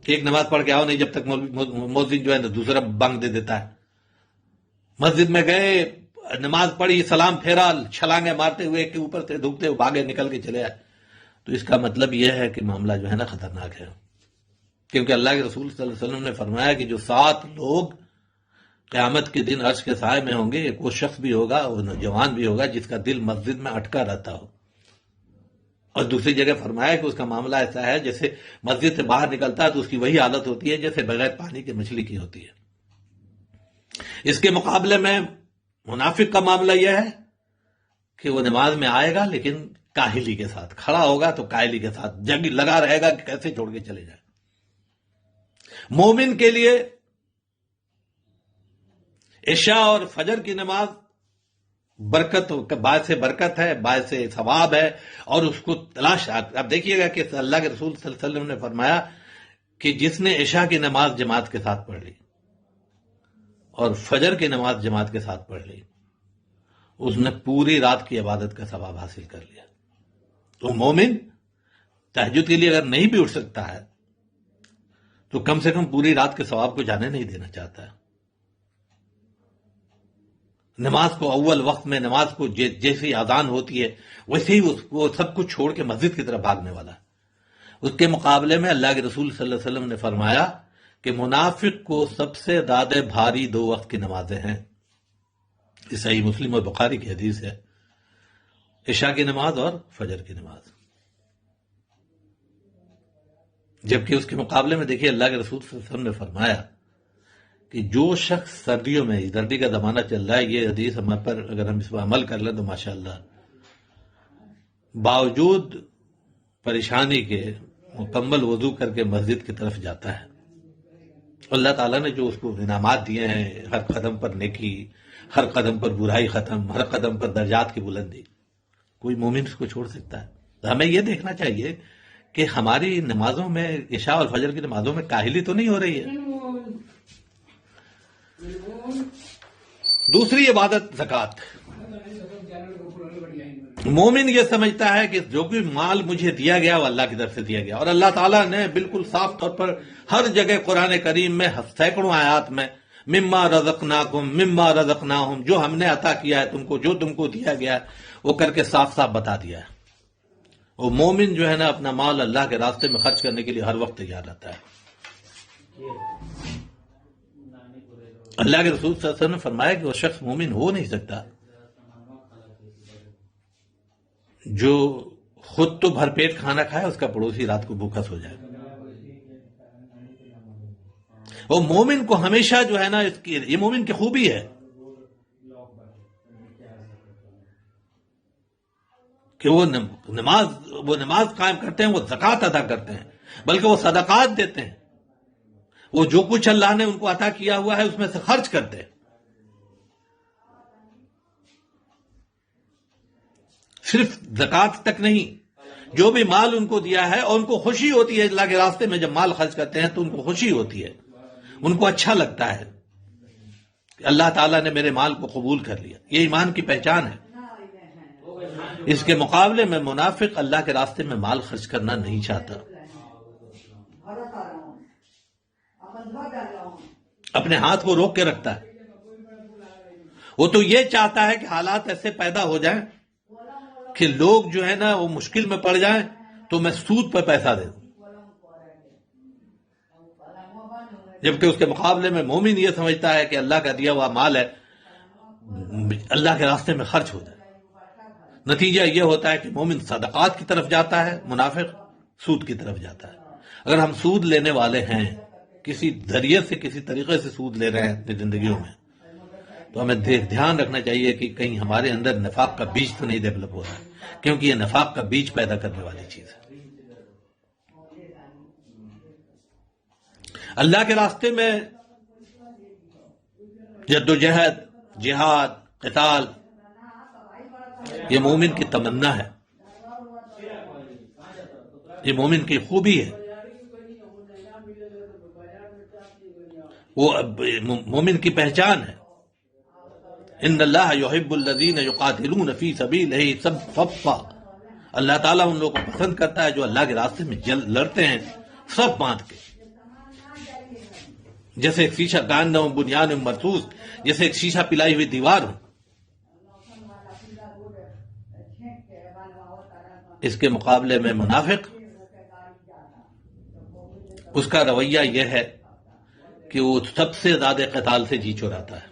کہ ایک نماز پڑھ کے آؤ، نہیں جب تک مؤذن جو ہے نا دوسرا بانگ دے دیتا ہے۔ مسجد میں گئے، نماز پڑھی، سلام پھیرا، چھلانگے مارتے ہوئے کہ اوپر سے دھوکتے ہوئے بھاگے، نکل کے چلے آئے، تو اس کا مطلب یہ ہے کہ معاملہ جو ہے نا خطرناک ہے، کیونکہ اللہ کے رسول صلی اللہ علیہ وسلم نے فرمایا کہ جو 7 لوگ قیامت کے دن عرش کے سائے میں ہوں گے، ایک وہ شخص بھی ہوگا، وہ نوجوان بھی ہوگا جس کا دل مسجد میں اٹکا رہتا ہو، اور دوسری جگہ فرمایا کہ اس کا معاملہ ایسا ہے جیسے مسجد سے باہر نکلتا ہے تو اس کی وہی حالت ہوتی ہے جیسے بغیر پانی کے مچھلی کی ہوتی ہے۔ اس کے مقابلے میں منافق کا معاملہ یہ ہے کہ وہ نماز میں آئے گا لیکن کاہلی کے ساتھ کھڑا ہوگا، تو کاہلی کے ساتھ جنگ لگا رہے گا کہ کیسے چھوڑ کے چلے جائے۔ مومن کے لیے عشاء اور فجر کی نماز باعث برکت ہے، باعث ثواب ہے، اور اس کو تلاش۔ اب دیکھیے گا کہ اللہ کے رسول صلی اللہ علیہ وسلم نے فرمایا کہ جس نے عشاء کی نماز جماعت کے ساتھ پڑھ لی اور فجر کی نماز جماعت کے ساتھ پڑھ لی، اس نے پوری رات کی عبادت کا ثواب حاصل کر لیا۔ تو مومن تہجد کے لیے اگر نہیں بھی اٹھ سکتا ہے تو کم سے کم پوری رات کے ثواب کو جانے نہیں دینا چاہتا ہے۔ نماز کو اول وقت میں، نماز کو جیسی اذان ہوتی ہے ویسے ہی وہ سب کچھ چھوڑ کے مسجد کی طرف بھاگنے والا ہے۔ اس کے مقابلے میں اللہ کے رسول صلی اللہ علیہ وسلم نے فرمایا کہ منافق کو سب سے زیادہ بھاری 2 وقت کی نمازیں ہیں، یہ صحیح مسلم اور بخاری کی حدیث ہے، عشاء کی نماز اور فجر کی نماز۔ جبکہ اس کے مقابلے میں دیکھیے اللہ کے رسول صلی اللہ علیہ وسلم نے فرمایا کہ جو شخص سردیوں میں، سردی کا زمانہ چل رہا ہے، یہ حدیث ہم پر اگر ہم اس پر عمل کر لیں تو ماشاءاللہ باوجود پریشانی کے مکمل وضو کر کے مسجد کی طرف جاتا ہے، اللہ تعالیٰ نے جو اس کو انعامات دیے ہیں، ہر قدم پر نیکی، ہر قدم پر برائی ختم، ہر قدم پر درجات کی بلندی، کوئی مومن اس کو چھوڑ سکتا ہے؟ تو ہمیں یہ دیکھنا چاہیے کہ ہماری نمازوں میں، عشاء اور فجر کی نمازوں میں کاہلی تو نہیں ہو رہی ہے۔ دوسری عبادت زکوٰۃ۔ مومن یہ سمجھتا ہے کہ جو بھی مال مجھے دیا گیا وہ اللہ کی طرف سے دیا گیا، اور اللہ تعالیٰ نے بالکل صاف طور پر ہر جگہ قرآن کریم میں سینکڑوں آیات میں مما رزقناکم مما رزقناہم، جو ہم نے عطا کیا ہے تم کو، جو تم کو دیا گیا ہے، وہ کر کے صاف صاف بتا دیا ہے۔ وہ مومن جو ہے نا اپنا مال اللہ کے راستے میں خرچ کرنے کے لیے ہر وقت تیار رہتا ہے۔ اللہ کے رسول صلی اللہ علیہ وسلم نے فرمایا کہ وہ شخص مومن ہو نہیں سکتا جو خود تو بھر پیٹ کھانا کھائے، اس کا پڑوسی رات کو بھوکا سو جائے۔ وہ مومن کو ہمیشہ جو ہے نا، یہ مومن کی خوبی ہے کہ وہ نماز قائم کرتے ہیں، وہ زکوٰۃ ادا کرتے ہیں، بلکہ وہ صدقات دیتے ہیں، وہ جو کچھ اللہ نے ان کو عطا کیا ہوا ہے اس میں سے خرچ کرتے ہیں۔ صرف زکوٰۃ تک نہیں، جو بھی مال ان کو دیا ہے، اور ان کو خوشی ہوتی ہے اللہ کے راستے میں جب مال خرچ کرتے ہیں تو ان کو خوشی ہوتی ہے، ان کو اچھا لگتا ہے کہ اللہ تعالیٰ نے میرے مال کو قبول کر لیا۔ یہ ایمان کی پہچان ہے۔ اس کے مقابلے میں منافق اللہ کے راستے میں مال خرچ کرنا نہیں چاہتا، اپنے ہاتھ کو روک کے رکھتا ہے۔ وہ تو یہ چاہتا ہے کہ حالات ایسے پیدا ہو جائیں کہ لوگ جو ہے نا وہ مشکل میں پڑ جائیں تو میں سود پر پیسہ دے دوں، جبکہ اس کے مقابلے میں مومن یہ سمجھتا ہے کہ اللہ کا دیا ہوا مال ہے، اللہ کے راستے میں خرچ ہو جائے۔ نتیجہ یہ ہوتا ہے کہ مومن صدقات کی طرف جاتا ہے، منافق سود کی طرف جاتا ہے۔ اگر ہم سود لینے والے ہیں، کسی ذریعے سے، کسی طریقے سے سود لے رہے ہیں اپنی زندگیوں میں، تو ہمیں دھیان رکھنا چاہیے کہ کہیں ہمارے اندر نفاق کا بیج تو نہیں ڈیولپ ہو رہا ہے، کیونکہ یہ نفاق کا بیج پیدا کرنے والی چیز ہے۔ اللہ کے راستے میں جدوجہد، جہاد، قتال، یہ مومن کی تمنا ہے۔ یہ مومن کی خوبی ہے. وہ مومن کی پہچان ہے. ان اللہ یحب الذین یقاتلون فی سبیلہ صفا. اللہ تعالیٰ ان لوگوں کو پسند کرتا ہے جو اللہ کے راستے میں لڑتے ہیں سب باندھ کے. جیسے ایک شیشہ کانہ بنیان مرصوص، جیسے ایک شیشہ پلائی ہوئی دیوار ہو. اس کے مقابلے میں منافق، اس کا رویہ یہ ہے کہ وہ سب سے زیادہ قتال سے جی چراتا ہے.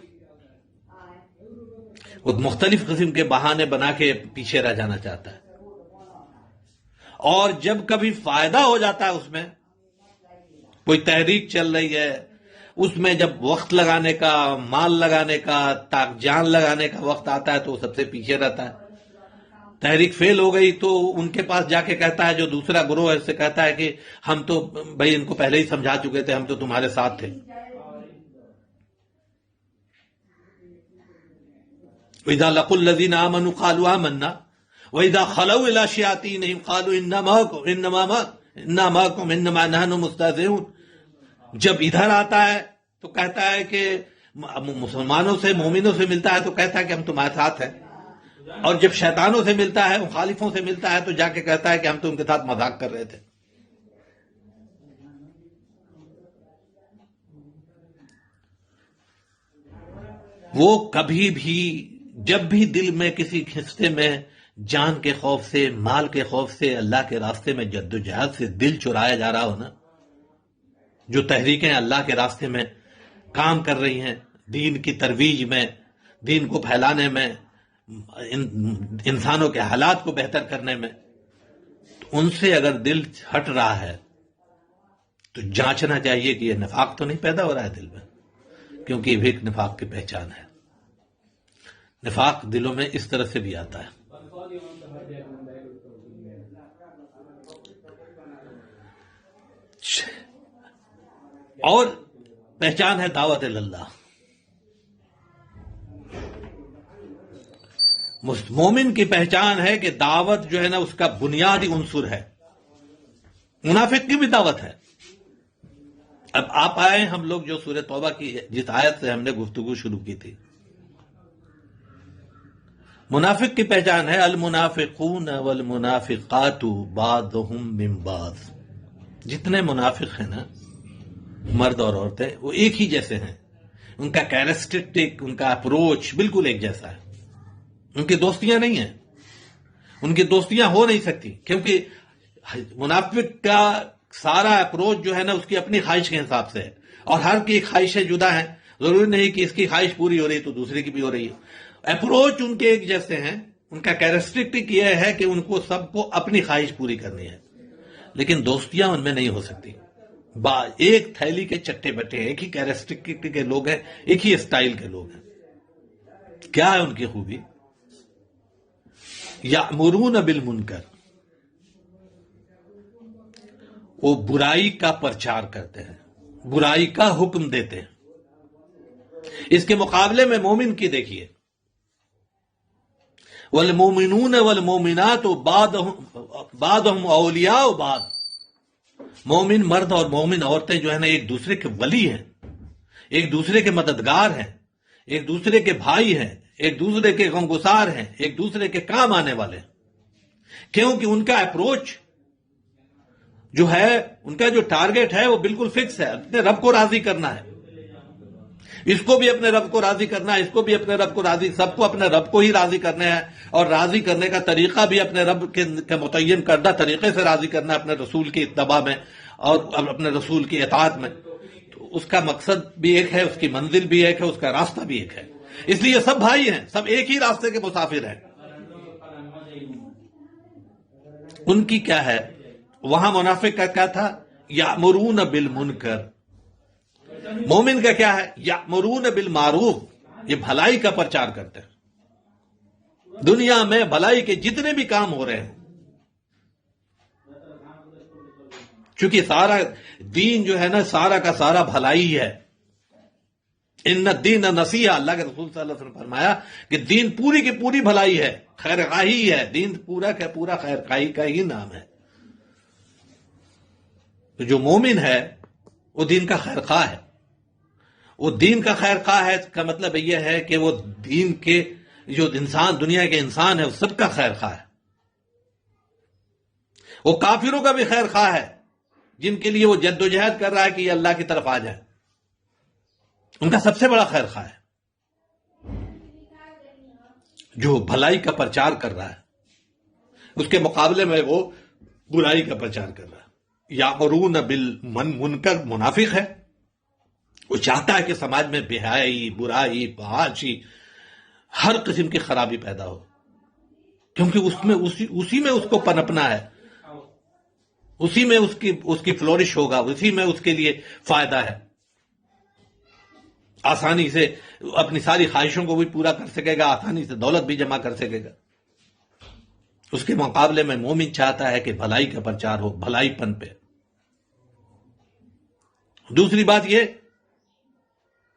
وہ مختلف قسم کے بہانے بنا کے پیچھے رہ جانا چاہتا ہے، اور جب کبھی فائدہ ہو جاتا ہے، اس میں کوئی تحریک چل رہی ہے، اس میں جب وقت لگانے کا، مال لگانے کا، جان لگانے کا وقت آتا ہے تو وہ سب سے پیچھے رہتا ہے. تحریک فیل ہو گئی تو ان کے پاس جا کے کہتا ہے، جو دوسرا گروہ ہے اس سے کہتا ہے کہ ہم تو بھائی ان کو پہلے ہی سمجھا چکے تھے، ہم تو تمہارے ساتھ تھے. وَإِذَا لَقُوا الَّذِينَ آمَنُوا قَالُوا آمَنَّا وَإِذَا خَلَوْا إِلَىٰ شَيَاطِينِهِمْ قَالُوا إِنَّا مَعَكُمْ إِنَّمَا نَحْنُ مُسْتَهْزِئُونَ. جب ادھر آتا ہے تو کہتا ہے کہ مسلمانوں سے، مومنوں سے ملتا ہے تو کہتا ہے کہ ہم تمہارے ساتھ ہیں، اور جب شیطانوں سے ملتا ہے، مخالفوں سے ملتا ہے تو جا کے کہتا ہے کہ ہم تو ان کے ساتھ مذاق کر رہے تھے. وہ کبھی بھی جب بھی دل میں کسی حصے میں جان کے خوف سے، مال کے خوف سے، اللہ کے راستے میں جد و جہاد سے دل چرایا جا رہا ہو نا، جو تحریکیں اللہ کے راستے میں کام کر رہی ہیں، دین کی ترویج میں، دین کو پھیلانے میں، انسانوں کے حالات کو بہتر کرنے میں، تو ان سے اگر دل ہٹ رہا ہے تو جانچنا چاہیے کہ یہ نفاق تو نہیں پیدا ہو رہا ہے دل میں، کیونکہ یہ بھی ایک نفاق کی پہچان ہے. نفاق دلوں میں اس طرح سے بھی آتا ہے. اور پہچان ہے دعوت اللہ. مومن کی پہچان ہے کہ دعوت جو ہے نا اس کا بنیادی عنصر ہے. منافق کی بھی دعوت ہے. اب آپ آئے، ہم لوگ جو سورہ توبہ کی جس آیت سے ہم نے گفتگو شروع کی تھی، منافق کی پہچان ہے المنافقون والمنافقات بعضهم من بعض. جتنے منافق ہیں نا، مرد اور عورتیں، وہ ایک ہی جیسے ہیں. ان کا کیریکٹرسٹک، ان کا اپروچ بالکل ایک جیسا ہے. ان کی دوستیاں نہیں ہیں، ان کی دوستیاں ہو نہیں سکتی، کیونکہ منافق کا سارا اپروچ جو ہے نا اس کی اپنی خواہش کے حساب سے ہے، اور ہر کی خواہشیں جدا ہیں. ضروری نہیں کہ اس کی خواہش پوری ہو رہی تو دوسرے کی بھی ہو رہی ہے. اپروچ ان کے ایک جیسے ہیں. ان کا کیریکٹرسٹک یہ ہے کہ ان کو سب کو اپنی خواہش پوری کرنی ہے، لیکن دوستیاں ان میں نہیں ہو سکتی. ایک تھیلی کے چٹے بٹے ہیں، ایک ہی کیریکٹرسٹک کے لوگ ہیں، ایک ہی اسٹائل کے لوگ ہیں. کیا ہے ان کی خوبی؟ یأمرون بالمنکر، وہ برائی کا پرچار کرتے ہیں، برائی کا حکم دیتے ہیں. اس کے مقابلے میں مومن کی دیکھیے، والمومنون والمومنات بعضهم اولیاء بعض. مومن مرد اور مومن عورتیں جو ہے نا ایک دوسرے کے ولی ہیں، ایک دوسرے کے مددگار ہیں، ایک دوسرے کے بھائی ہیں، ایک دوسرے کے غمگسار ہیں، ایک دوسرے کے کام آنے والے ہیں. کیونکہ ان کا اپروچ جو ہے، ان کا جو ٹارگٹ ہے وہ بالکل فکس ہے. اپنے رب کو راضی کرنا ہے، اس کو بھی اپنے رب کو راضی کرنا ہے، اس کو بھی اپنے رب کو راضی، سب کو اپنے رب کو ہی راضی کرنا ہے. اور راضی کرنے کا طریقہ بھی اپنے رب کے متعین کردہ طریقے سے راضی کرنا ہے، اپنے رسول کی اتباع میں اور اپنے رسول کی اطاعت میں. تو اس کا مقصد بھی ایک ہے، اس کی منزل بھی ایک ہے، اس کا راستہ بھی ایک ہے. اس لیے سب بھائی ہیں، سب ایک ہی راستے کے مسافر ہیں. ان کی کیا ہے؟ وہاں منافق کا کیا تھا؟ یأمرون بالمنکر. مومن کا کیا ہے؟ یأمرون بالمعروف. یہ بھلائی کا پرچار کرتے ہیں. دنیا میں بھلائی کے جتنے بھی کام ہو رہے ہیں، چونکہ سارا دین جو ہے نا سارا کا سارا بھلائی ہے. ان الدین نصیحہ، اللہ کے رسول صلی اللہ علیہ وسلم نے فرمایا کہ دین پوری کی پوری بھلائی ہے، خیر خواہی ہے. دین پورا کا پورا خیر خواہی کا ہی نام ہے. تو جو مومن ہے وہ دین کا خیر خواہ ہے. وہ دین کا خیر خواہ ہے کا مطلب یہ ہے کہ وہ دین کے جو انسان دنیا کے انسان ہے وہ سب کا خیر خواہ ہے. وہ کافروں کا بھی خیر خواہ ہے جن کے لیے وہ جد و جہد کر رہا ہے کہ یہ اللہ کی طرف آ جائے. ان کا سب سے بڑا خیر خواہ ہے جو بھلائی کا پرچار کر رہا ہے. اس کے مقابلے میں وہ برائی کا پرچار کر رہا ہے. یامرون بالمنکر منافق ہے. وہ چاہتا ہے کہ سماج میں بے حیائی، برائی، فحاشی، ہر قسم کی خرابی پیدا ہو، کیونکہ اسی میں اس کو پنپنا ہے، اسی میں اس کی فلورش ہوگا، اسی میں اس کے لیے فائدہ ہے. آسانی سے اپنی ساری خواہشوں کو بھی پورا کر سکے گا، آسانی سے دولت بھی جمع کر سکے گا. اس کے مقابلے میں مومن چاہتا ہے کہ بھلائی کا پرچار ہو، بھلائی پن پہ. دوسری بات یہ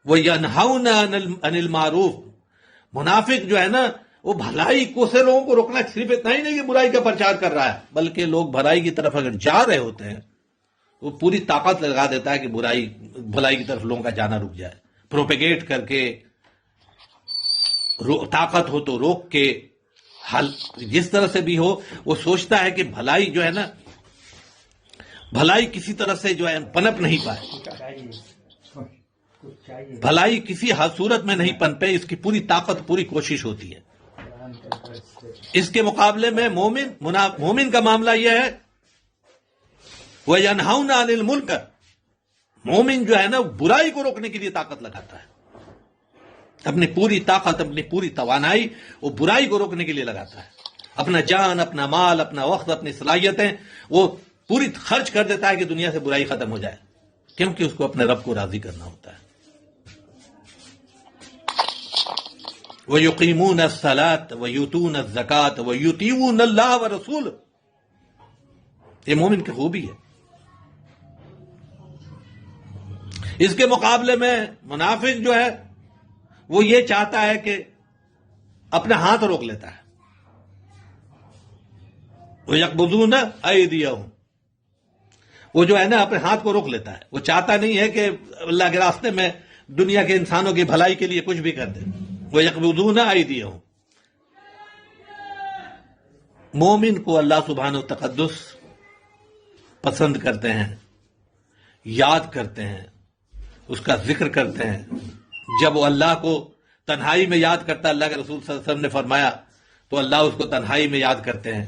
وَيَنْهَوْنَ عَنِ الْمَعْرُوفِ. منافق جو ہے نا وہ بھلائی کو سے لوگوں کو روکنا، صرف اتنا ہی نہیں کہ برائی کا پرچار کر رہا ہے، بلکہ لوگ بھلائی کی طرف اگر جا رہے ہوتے ہیں وہ پوری طاقت لگا دیتا ہے کہ بھلائی کی طرف لوگوں کا جانا رک جائے. پروپیگیٹ کر کے، طاقت ہو تو روک کے، حل جس طرح سے بھی ہو وہ سوچتا ہے کہ بھلائی جو ہے نا، بھلائی کسی طرح سے جو ہے پنپ نہیں پائے، بھلائی کسی صورت میں نہیں پنپے. اس کی پوری طاقت، پوری کوشش ہوتی ہے. اس کے مقابلے میں مومن کا معاملہ یہ ہے وَيَنْهَوْنَ عَنِ الْمُنکَرِ. مومن جو ہے نا برائی کو روکنے کے لیے طاقت لگاتا ہے، اپنی پوری طاقت، اپنی پوری توانائی وہ برائی کو روکنے کے لیے لگاتا ہے. اپنا جان، اپنا مال، اپنا وقت، اپنی صلاحیتیں وہ پوری خرچ کر دیتا ہے کہ دنیا سے برائی ختم ہو جائے، کیونکہ اس کو اپنے رب کو راضی کرنا ہوتا ہے. وَيُقِيمُونَ الصَّلَاةَ وَيُؤْتُونَ الزَّكَاةَ وَيُطِيعُونَ اللَّهَ وَرَسُولَهُ. یہ مومن کی خوبی ہے. اس کے مقابلے میں منافق جو ہے وہ یہ چاہتا ہے کہ اپنا ہاتھ روک لیتا ہے. وَيَقْبِضُونَ أَيْدِيَهُمْ. وہ جو ہے نا اپنے ہاتھ کو روک لیتا ہے. وہ چاہتا نہیں ہے کہ اللہ کے راستے میں دنیا کے انسانوں کی بھلائی کے لیے کچھ بھی کر دے. وَيَقْبِضُونَ أَيْدِيَهُمْ. مومن کو اللہ سبحانہ و تقدس پسند کرتے ہیں، یاد کرتے ہیں، اس کا ذکر کرتے ہیں. جب وہ اللہ کو تنہائی میں یاد کرتا ہے، اللہ کے رسول صلی اللہ علیہ وسلم نے فرمایا، تو اللہ اس کو تنہائی میں یاد کرتے ہیں.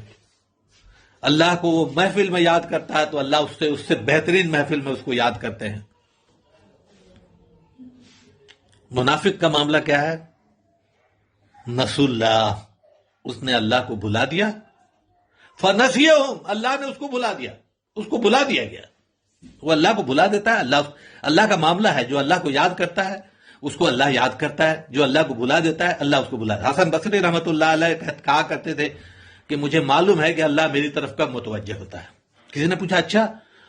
اللہ کو وہ محفل میں یاد کرتا ہے تو اللہ اس سے بہترین محفل میں اس کو یاد کرتے ہیں. منافق کا معاملہ کیا ہے؟ نسوا اللہ. اس نے اللہ کو بھلا دیا. فنسیہم. اللہ نے اس کو بھلا دیا، اس کو بھلا دیا گیا. وہ اللہ کو بھلا دیتا ہے. اللہ کا معاملہ ہے، جو اللہ کو یاد کرتا ہے اس کو اللہ یاد کرتا ہے، جو اللہ کو بھلا دیتا ہے اللہ اس کو بھلا. حسن بصری رحمۃ اللہ علیہ کہا کرتے تھے کہ مجھے معلوم ہے کہ اللہ میری طرف کب متوجہ ہوتا ہے. کسی نے پوچھا اچھا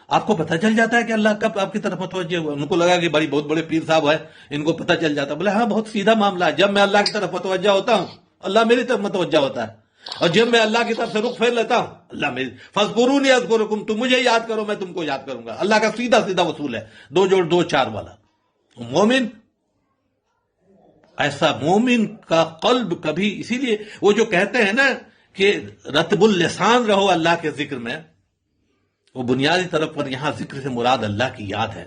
آپ کو پتہ چل جاتا ہے کہ اللہ کب آپ کی طرف متوجہ ہوا؟ ان کو لگا کہ بہت بڑے پیر صاحب ہیں، ان کو پتہ چل جاتا. بولے ہاں بہت سیدھا معاملہ ہے. جب میں اللہ کی طرف متوجہ ہوتا ہوں اللہ میری طرف متوجہ ہوتا ہے، اور جب میں اللہ کی طرف سے رخ پھیر لیتا ہوں اللہ میری. فاذکرونی اذکرکم. تم مجھے یاد کرو میں تم کو یاد کروں گا. اللہ کا سیدھا سیدھا اصول ہے، 2 جوڑ 2 4 والا. مومن ایسا، مومن کا قلب کبھی، اسی لیے وہ جو کہتے ہیں نا کہ رطب اللسان رہو اللہ کے ذکر میں، وہ بنیادی طرف پر یہاں ذکر سے مراد اللہ کی یاد ہے.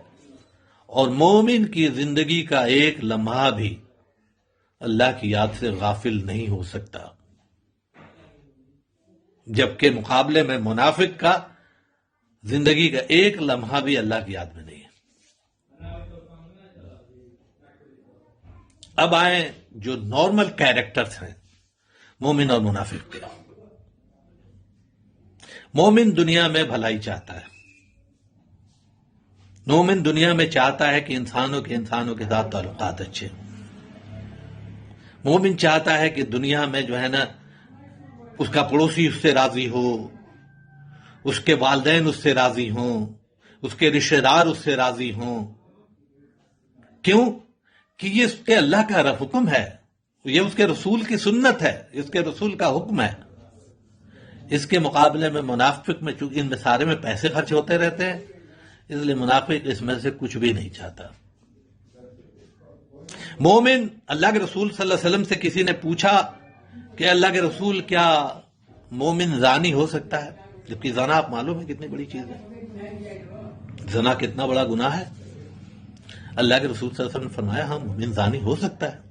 اور مومن کی زندگی کا ایک لمحہ بھی اللہ کی یاد سے غافل نہیں ہو سکتا، جبکہ مقابلے میں منافق کا زندگی کا ایک لمحہ بھی اللہ کی یاد میں نہیں ہے. اب آئیں جو نارمل کیریکٹرز ہیں مومن اور منافق کے. مومن دنیا میں بھلائی چاہتا ہے. مومن دنیا میں چاہتا ہے کہ انسانوں کے ساتھ تعلقات اچھے ہوں. مومن چاہتا ہے کہ دنیا میں جو ہے نا اس کا پڑوسی اس سے راضی ہو، اس کے والدین اس سے راضی ہوں، اس کے رشتہ دار اس سے راضی ہوں. کیوں؟ کہ یہ اس کے اللہ کا حکم ہے، یہ اس کے رسول کی سنت ہے، اس کے رسول کا حکم ہے. اس کے مقابلے میں منافق میں چونکہ ان میں سارے میں پیسے خرچ ہوتے رہتے ہیں، اس لیے منافق اس میں سے کچھ بھی نہیں چاہتا. مومن، اللہ کے رسول صلی اللہ علیہ وسلم سے کسی نے پوچھا کہ اللہ کے رسول کیا مومن زانی ہو سکتا ہے؟ جبکہ زنا آپ معلوم ہے کتنی بڑی چیز ہے، زنا کتنا بڑا گناہ ہے. اللہ کے رسول صلی اللہ علیہ وسلم نے فرمایا ہاں مومن زانی ہو سکتا ہے.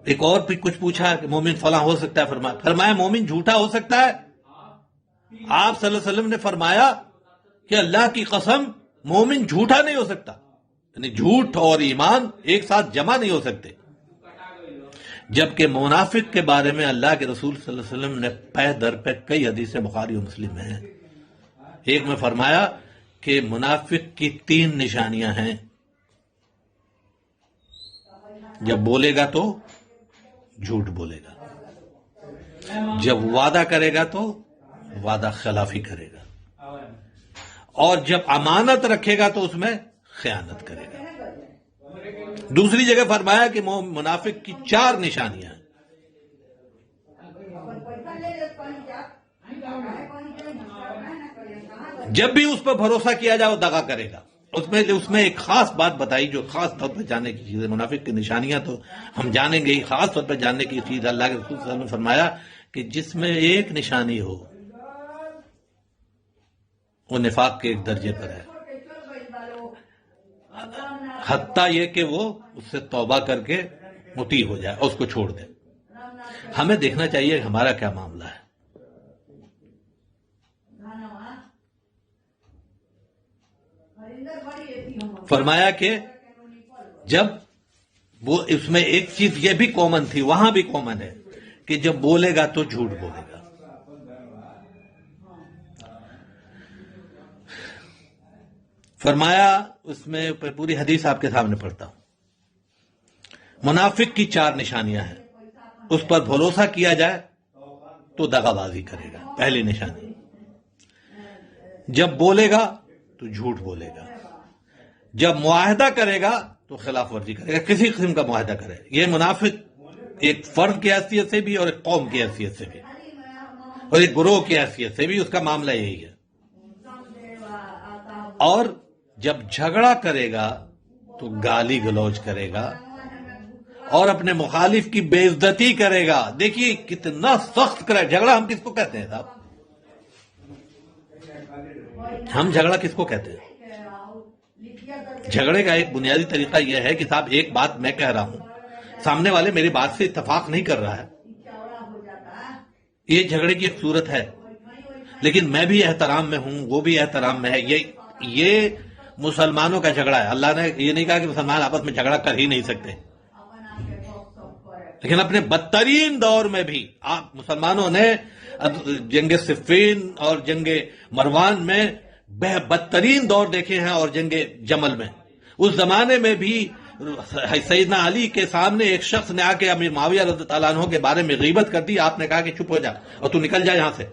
ایک اور بھی کچھ پوچھا کہ مومن فلاں ہو سکتا ہے، فرمایا مومن جھوٹا ہو سکتا ہے. آپ صلی اللہ علیہ وسلم نے فرمایا کہ اللہ کی قسم مومن جھوٹا نہیں ہو سکتا، یعنی جھوٹ اور ایمان ایک ساتھ جمع نہیں ہو سکتے. جبکہ منافق کے بارے میں اللہ کے رسول صلی اللہ علیہ وسلم نے پہ در پہ کئی حدیثیں بخاری و مسلم میں ہیں. ایک میں فرمایا کہ منافق کی 3 نشانیاں ہیں. جب بولے گا تو جھوٹ بولے گا، جب وعدہ کرے گا تو وعدہ خلافی کرے گا، اور جب امانت رکھے گا تو اس میں خیانت کرے گا. دوسری جگہ فرمایا کہ منافق کی 4 نشانیاں ہیں. جب بھی اس پر بھروسہ کیا جائے وہ دغا کرے گا. اس میں ایک خاص بات بتائی جو خاص طور پر جاننے کی چیز ہے. منافق کی نشانیاں تو ہم جانیں گے ہی، خاص طور پر جاننے کی چیز اللہ کے رسول صلی اللہ علیہ وسلم نے فرمایا کہ جس میں ایک نشانی ہو وہ نفاق کے ایک درجے پر ہے، حتیٰ یہ کہ وہ اس سے توبہ کر کے مطیع ہو جائے اور اس کو چھوڑ دے. ہمیں دیکھنا چاہیے ہمارا کیا معاملہ ہے. فرمایا کہ جب وہ اس میں ایک چیز یہ بھی کامن تھی، وہاں بھی کامن ہے کہ جب بولے گا تو جھوٹ بولے گا. فرمایا اس میں پوری حدیث آپ کے سامنے پڑھتا ہوں. منافق کی 4 نشانیاں ہیں. اس پر بھروسہ کیا جائے تو دغا بازی کرے گا، پہلی نشانی. جب بولے گا تو جھوٹ بولے گا. جب معاہدہ کرے گا تو خلاف ورزی کرے گا، کسی قسم کا معاہدہ کرے. یہ منافق ایک فرد کی حیثیت سے بھی اور ایک قوم کی حیثیت سے بھی اور ایک گروہ کی حیثیت سے بھی اس کا معاملہ یہی ہے. اور جب جھگڑا کرے گا تو گالی گلوچ کرے گا اور اپنے مخالف کی بے عزتی کرے گا. دیکھیے کتنا سخت کرے. جھگڑا ہم کس کو کہتے ہیں صاحب؟ ہم جھگڑا کس کو کہتے ہیں؟ جھگڑے کا ایک بنیادی طریقہ یہ ہے کہ صاحب ایک بات میں کہہ رہا ہوں، سامنے والے میری بات سے اتفاق نہیں کر رہا ہے، یہ جھگڑے کی ایک صورت ہے. لیکن میں بھی احترام میں ہوں، وہ بھی احترام میں ہے. یہ مسلمانوں کا جھگڑا ہے. اللہ نے یہ نہیں کہا کہ مسلمان آپس میں جھگڑا کر ہی نہیں سکتے، لیکن اپنے بدترین دور میں بھی آپ مسلمانوں نے جنگ صفین اور جنگ مروان میں بدترین دور دیکھے ہیں، اور جنگ جمل میں. اس زمانے میں بھی سیدنا علی کے سامنے ایک شخص نے آ کے امیر معاویہ رضی اللہ عنہ کے بارے میں غیبت کر دی. آپ نے کہا کہ چپ ہو جا اور تو نکل جا یہاں سے.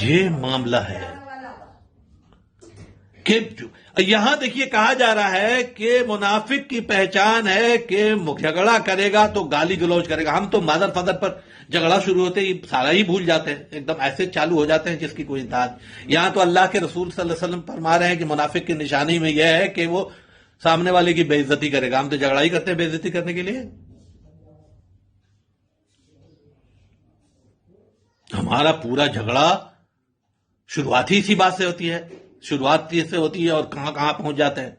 یہ معاملہ ہے کہ یہاں دیکھیے کہا جا رہا ہے کہ منافق کی پہچان ہے کہ جھگڑا کرے گا تو گالی گلوچ کرے گا. ہم تو مادر فادر پر جھگڑا شروع ہوتے ہی سارا ہی بھول جاتے ہیں، ایک دم ایسے چالو ہو جاتے ہیں جس کی کوئی انتہا. یہاں تو اللہ کے رسول صلی اللہ علیہ وسلم فرما رہے ہیں کہ منافق کی نشانی میں یہ ہے کہ وہ سامنے والے کی بے عزتی کرے گا. ہم تو جھگڑا ہی کرتے ہیں بے عزتی کرنے کے لیے. ہمارا پورا جھگڑا شروعات ہی اسی بات سے ہوتی ہے، شروعات سے ہوتی ہے اور کہاں کہاں پہنچ جاتے ہیں.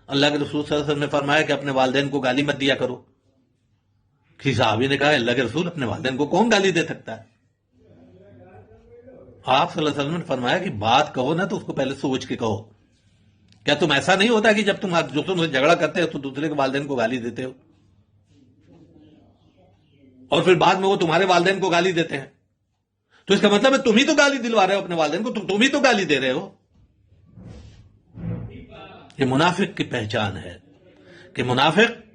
اللہ کے رسول صلی اللہ علیہ وسلم نے فرمایا کہ اپنے والدین کو گالی مت دیا کرو. کسی صحابی نے کہا اللہ کے رسول اپنے والدین کو کون گالی دے سکتا ہے؟ آپ صلی اللہ علیہ وسلم نے فرمایا کہ بات کہو نا تو اس کو پہلے سوچ کے کہو. کیا تم ایسا نہیں ہوتا کہ جب تم دوسروں سے جھگڑا کرتے ہو تو دوسرے کے والدین کو گالی دیتے ہو اور پھر بعد میں وہ تمہارے والدین کو گالی دیتے ہیں؟ تو اس کا مطلب ہے تم ہی تو گالی دلوا رہے ہو اپنے والدین کو، تم ہی تو گالی دے رہے ہو. یہ منافق کی پہچان ہے کہ منافق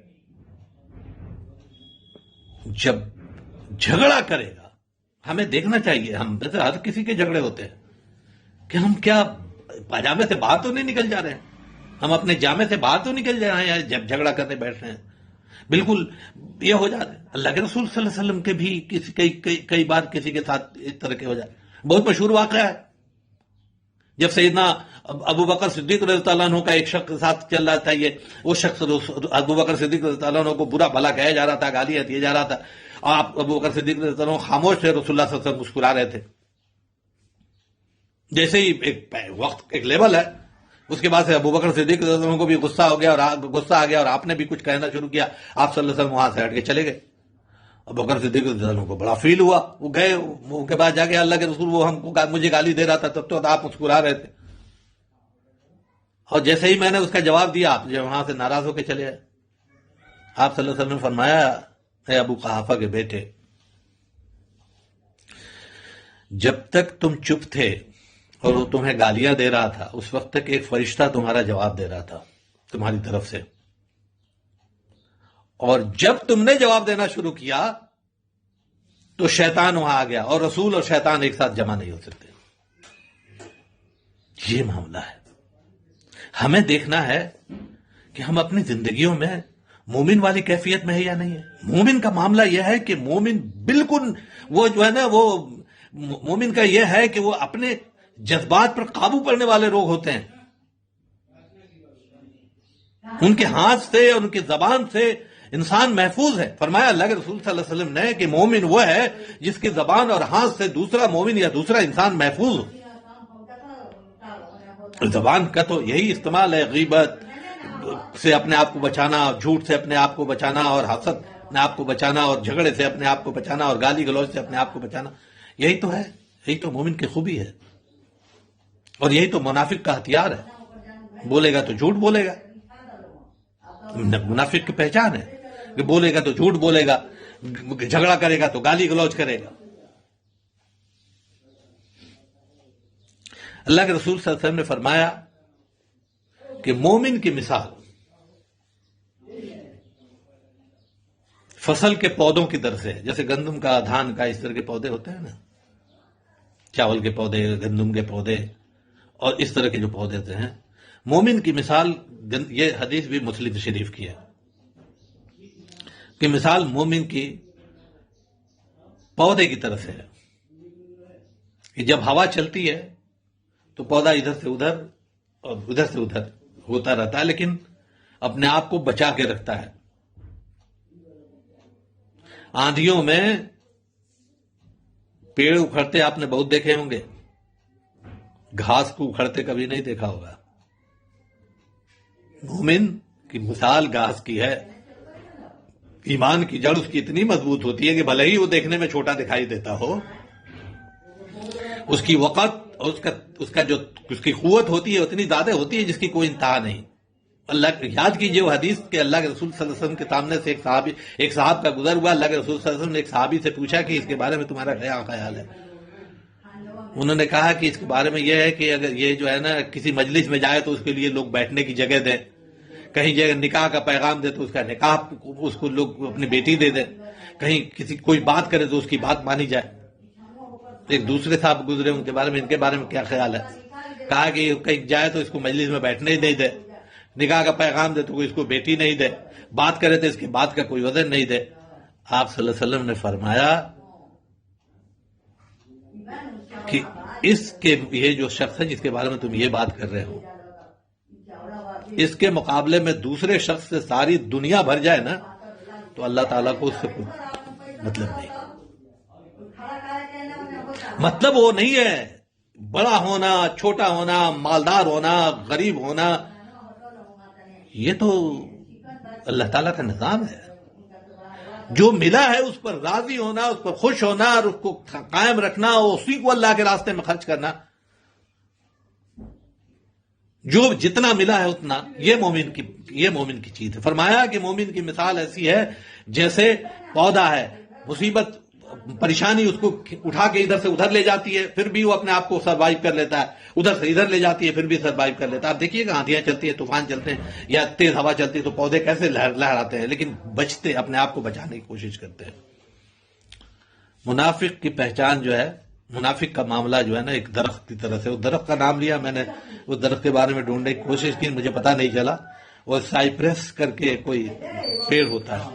جب جھگڑا کرے گا، ہمیں دیکھنا چاہیے. ہم جیسے ہر کسی کے جھگڑے ہوتے ہیں کہ ہم کیا پاجامے سے باہر تو نہیں نکل جا رہے ہیں. ہم اپنے جامے سے باہر تو نکل جائیں ہیں جب جھگڑا کرنے بیٹھ رہے ہیں. بالکل یہ ہو جاتا ہے. اللہ کے رسول صلی اللہ علیہ وسلم کے بھی کئی بار کسی کے ساتھ اس طرح کے ہو جائے. بہت مشہور واقعہ ہے جب سیدنا ابو بکر صدیق رضی اللہ عنہ کا ایک شخص کے ساتھ چل رہا تھا. وہ شخص ابو بکر صدیق رضی اللہ عنہ کو برا بھلا کہا جا رہا تھا, گالیاں دیے جا رہا تھا. آپ ابو بکر صدیق رضی اللہ عنہ خاموش تھے, رسول اللہ صلی اللہ علیہ وسلم مسکرا رہے تھے. جیسے ہی ایک لیول ہے, اس کے بعد سے ابو بکر صدیق رضی اللہ عنہ کو بھی غصہ آ گیا اور آپ نے بھی کچھ کہنا شروع کیا. آپ صلی اللہ علیہ وسلم وہاں سے ہٹ کے چلے گئے. ابو بکر صدیق رضی اللہ عنہ کو بڑا فیل ہوا. وہ گئے, ان کے بعد جا کے اللہ کے رسول وہ مجھے گالی دے رہا تھا, تب تو آپ مسکرا رہے تھے. اور جیسے ہی میں نے اس کا جواب دیا, آپ جو وہاں سے ناراض ہو کے چلے آئے. آپ صلی اللہ علیہ وسلم نے فرمایا, اے ابو قحافہ کے بیٹے, جب تک تم چپ تھے اور وہ تمہیں گالیاں دے رہا تھا, اس وقت تک ایک فرشتہ تمہارا جواب دے رہا تھا تمہاری طرف سے, اور جب تم نے جواب دینا شروع کیا تو شیطان وہاں آ گیا, اور رسول اور شیطان ایک ساتھ جمع نہیں ہو سکتے. یہ معاملہ ہے. ہمیں دیکھنا ہے کہ ہم اپنی زندگیوں میں مومن والی کیفیت میں ہے یا نہیں ہے. مومن کا معاملہ یہ ہے کہ مومن بالکل وہ جو ہے نا, وہ مومن کا یہ ہے کہ وہ اپنے جذبات پر قابو پڑنے والے لوگ ہوتے ہیں. ان کے ہاتھ سے اور ان کی زبان سے انسان محفوظ ہے. فرمایا اللہ کے رسول صلی اللہ علیہ وسلم نے کہ مومن وہ ہے جس کی زبان اور ہاتھ سے دوسرا مومن یا دوسرا انسان محفوظ ہو. زبان کا تو یہی استعمال ہے, غیبت سے اپنے آپ کو بچانا, جھوٹ سے اپنے آپ کو بچانا, اور حسد اپنے آپ کو بچانا, اور جھگڑے سے اپنے آپ کو بچانا, اور گالی گلوچ سے اپنے آپ کو بچانا. یہی تو ہے, یہی تو مومن کی خوبی ہے, اور یہی تو منافق کا ہتھیار ہے. بولے گا تو جھوٹ بولے گا. منافق کی پہچان ہے کہ بولے گا تو جھوٹ بولے گا, جھگڑا کرے گا تو گالی گلوچ کرے گا. اللہ کے رسول صلی اللہ علیہ وسلم نے فرمایا کہ مومن کی مثال فصل کے پودوں کی طرح سے, جیسے گندم کا, دھان کا, اس طرح کے پودے ہوتے ہیں نا, چاول کے پودے, گندم کے پودے, اور اس طرح کے جو پودے ہوتے ہیں. مومن کی مثال, یہ حدیث بھی مسلم شریف کی ہے, کہ مثال مومن کی پودے کی طرف سے ہے کہ جب ہوا چلتی ہے تو پودا ادھر سے ادھر اور ادھر سے ادھر ہوتا رہتا ہے, لیکن اپنے آپ کو بچا کے رکھتا ہے. آندھیوں میں پیڑ اکھڑتے آپ نے بہت دیکھے ہوں گے, گھاس کو اکھڑتے کبھی نہیں دیکھا ہوگا. مومن کی مثال گھاس کی ہے. ایمان کی جڑ اس کی اتنی مضبوط ہوتی ہے کہ بھلے ہی وہ دیکھنے میں چھوٹا دکھائی دیتا ہو, اس کی وقت اور اس کی قوت ہوتی ہے اتنی زیادہ ہوتی ہے جس کی کوئی انتہا نہیں. اللہ یاد کیجئے وہ حدیث کہ اللہ کے رسول صلی اللہ علیہ وسلم کے سامنے سے ایک صاحب کا گزر ہوا. اللہ کے رسول صلی اللہ علیہ وسلم نے ایک صحابی سے پوچھا کہ اس کے بارے میں تمہارا کیا خیال ہے. انہوں نے کہا کہ اس کے بارے میں یہ ہے کہ اگر یہ جو ہے نا کسی مجلس میں جائے تو اس کے لیے لوگ بیٹھنے کی جگہ دیں, کہیں جگہ نکاح کا پیغام دے تو اس کا نکاح اس کو لوگ اپنی بیٹی دے دیں, کہیں کوئی بات کرے تو اس کی بات مانی جائے. ایک دوسرے صاحب گزرے, ان کے بارے میں کیا خیال ہے. کہا کہ کہیں جائے تو اس کو مجلس میں بیٹھنے ہی نہیں دے, نکاح کا پیغام دے تو اس کو بیٹی نہیں دے, بات کرے تو اس کی بات کا کوئی وزن نہیں دے. آپ صلی اللہ علیہ وسلم نے فرمایا کہ یہ جو شخص ہے جس کے بارے میں تم یہ بات کر رہے ہو, اس کے مقابلے میں دوسرے شخص سے ساری دنیا بھر جائے نا تو اللہ تعالیٰ کو اس سے کوئی مطلب نہیں. مطلب وہ نہیں ہے بڑا ہونا, چھوٹا ہونا, مالدار ہونا, غریب ہونا. یہ تو اللہ تعالیٰ کا نظام ہے. جو ملا ہے اس پر راضی ہونا, اس پر خوش ہونا, اور اس کو قائم رکھنا, اور اسی کو اللہ کے راستے میں خرچ کرنا. جو جتنا ملا ہے اتنا, یہ مومن کی چیز ہے. فرمایا کہ مومن کی مثال ایسی ہے جیسے پودا ہے, مصیبت پریشانی اس کو اٹھا کے ادھر سے ادھر لے جاتی ہے, پھر بھی وہ اپنے آپ کو سروائیو کر لیتا ہے, ادھر سے ادھر لے جاتی ہے, پھر بھی سروائیو کر لیتا ہے. آپ دیکھیے کہ آندھیاں چلتی ہیں, طوفان چلتے ہیں, یا تیز ہوا چلتی ہے تو پودے کیسے لہراتے ہیں, لیکن بچتے, اپنے آپ کو بچانے کی کوشش کرتے ہیں. منافق کی پہچان جو ہے منافق کا معاملہ جو ہے نا ایک درخت کی طرح سے، اس درخت کا نام لیا میں نے، اس درخت کے بارے میں ڈھونڈنے کی کوشش کی، مجھے پتہ نہیں چلا، وہ سائپرس کر کے کوئی پیڑ ہوتا ہے،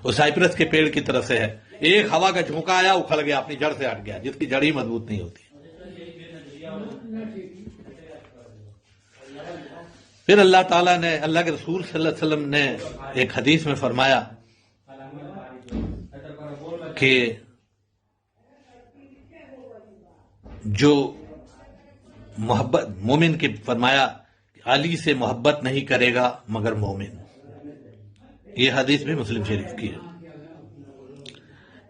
وہ سائپرس کے پیڑ کی طرف سے ہے، ایک ہوا کا جھونکا آیا اکھڑ گیا، اپنی جڑ سے ہٹ گیا، جس کی جڑ ہی مضبوط نہیں ہوتی۔ پھر اللہ تعالیٰ نے، اللہ کے رسول صلی اللہ علیہ وسلم نے ایک حدیث میں فرمایا کہ جو محبت مومن کی، فرمایا علی سے محبت نہیں کرے گا مگر مومن، یہ حدیث بھی مسلم شریف کی ہے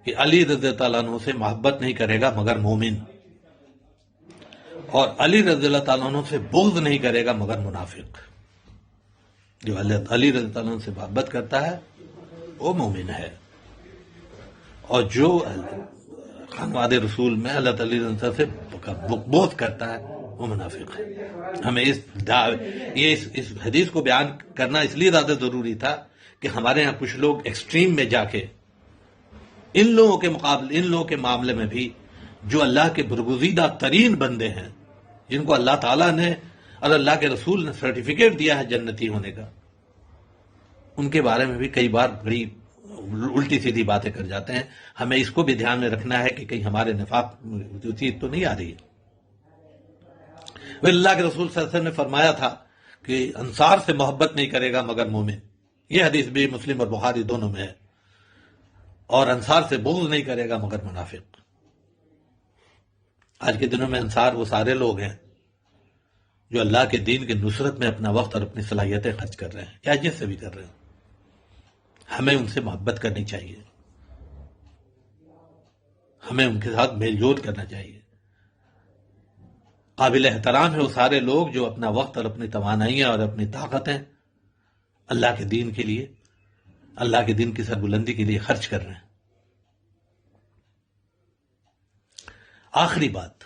کہ علی رضی اللہ عنہ سے محبت نہیں کرے گا مگر مومن، اور علی رضی اللہ عنہ سے بغض نہیں کرے گا مگر منافق۔ جو علی رضی اللہ عنہ سے محبت کرتا ہے وہ مومن ہے، اور جو خانواد رسول میں اللہ تعالی سے بغض کرتا ہے وہ منافق ہے۔ ہمیں اس حدیث کو بیان کرنا اس لیے زیادہ ضروری تھا کہ ہمارے ہاں کچھ لوگ ایکسٹریم میں جا کے ان لوگوں کے معاملے میں بھی جو اللہ کے برگزیدہ ترین بندے ہیں، جن کو اللہ تعالیٰ نے اور اللہ کے رسول نے سرٹیفکیٹ دیا ہے جنتی ہونے کا، ان کے بارے میں بھی کئی بار بڑی الٹی سیدھی باتیں کر جاتے ہیں۔ ہمیں اس کو بھی دھیان میں رکھنا ہے کہ کہیں ہمارے نفاق جو چیز تو نہیں آ رہی ہے۔ اللہ کے رسول صلی اللہ علیہ وسلم نے فرمایا تھا کہ انصار سے محبت نہیں کرے گا مگر مومن، یہ حدیث بھی مسلم اور بخاری دونوں میں ہے، اور انصار سے بغض نہیں کرے گا مگر منافق۔ آج کے دنوں میں انصار وہ سارے لوگ ہیں جو اللہ کے دین کی نصرت میں اپنا وقت اور اپنی صلاحیتیں خرچ کر رہے ہیں، یا جس سے بھی کر رہے ہیں۔ ہمیں ان سے محبت کرنی چاہیے، ہمیں ان کے ساتھ میل جول کرنا چاہیے۔ قابل احترام ہے وہ سارے لوگ جو اپنا وقت اور اپنی توانائیاں اور اپنی طاقتیں اللہ کے دین کے لیے، اللہ کے دین کی سربلندی کے لیے خرچ کر رہے ہیں۔ آخری بات،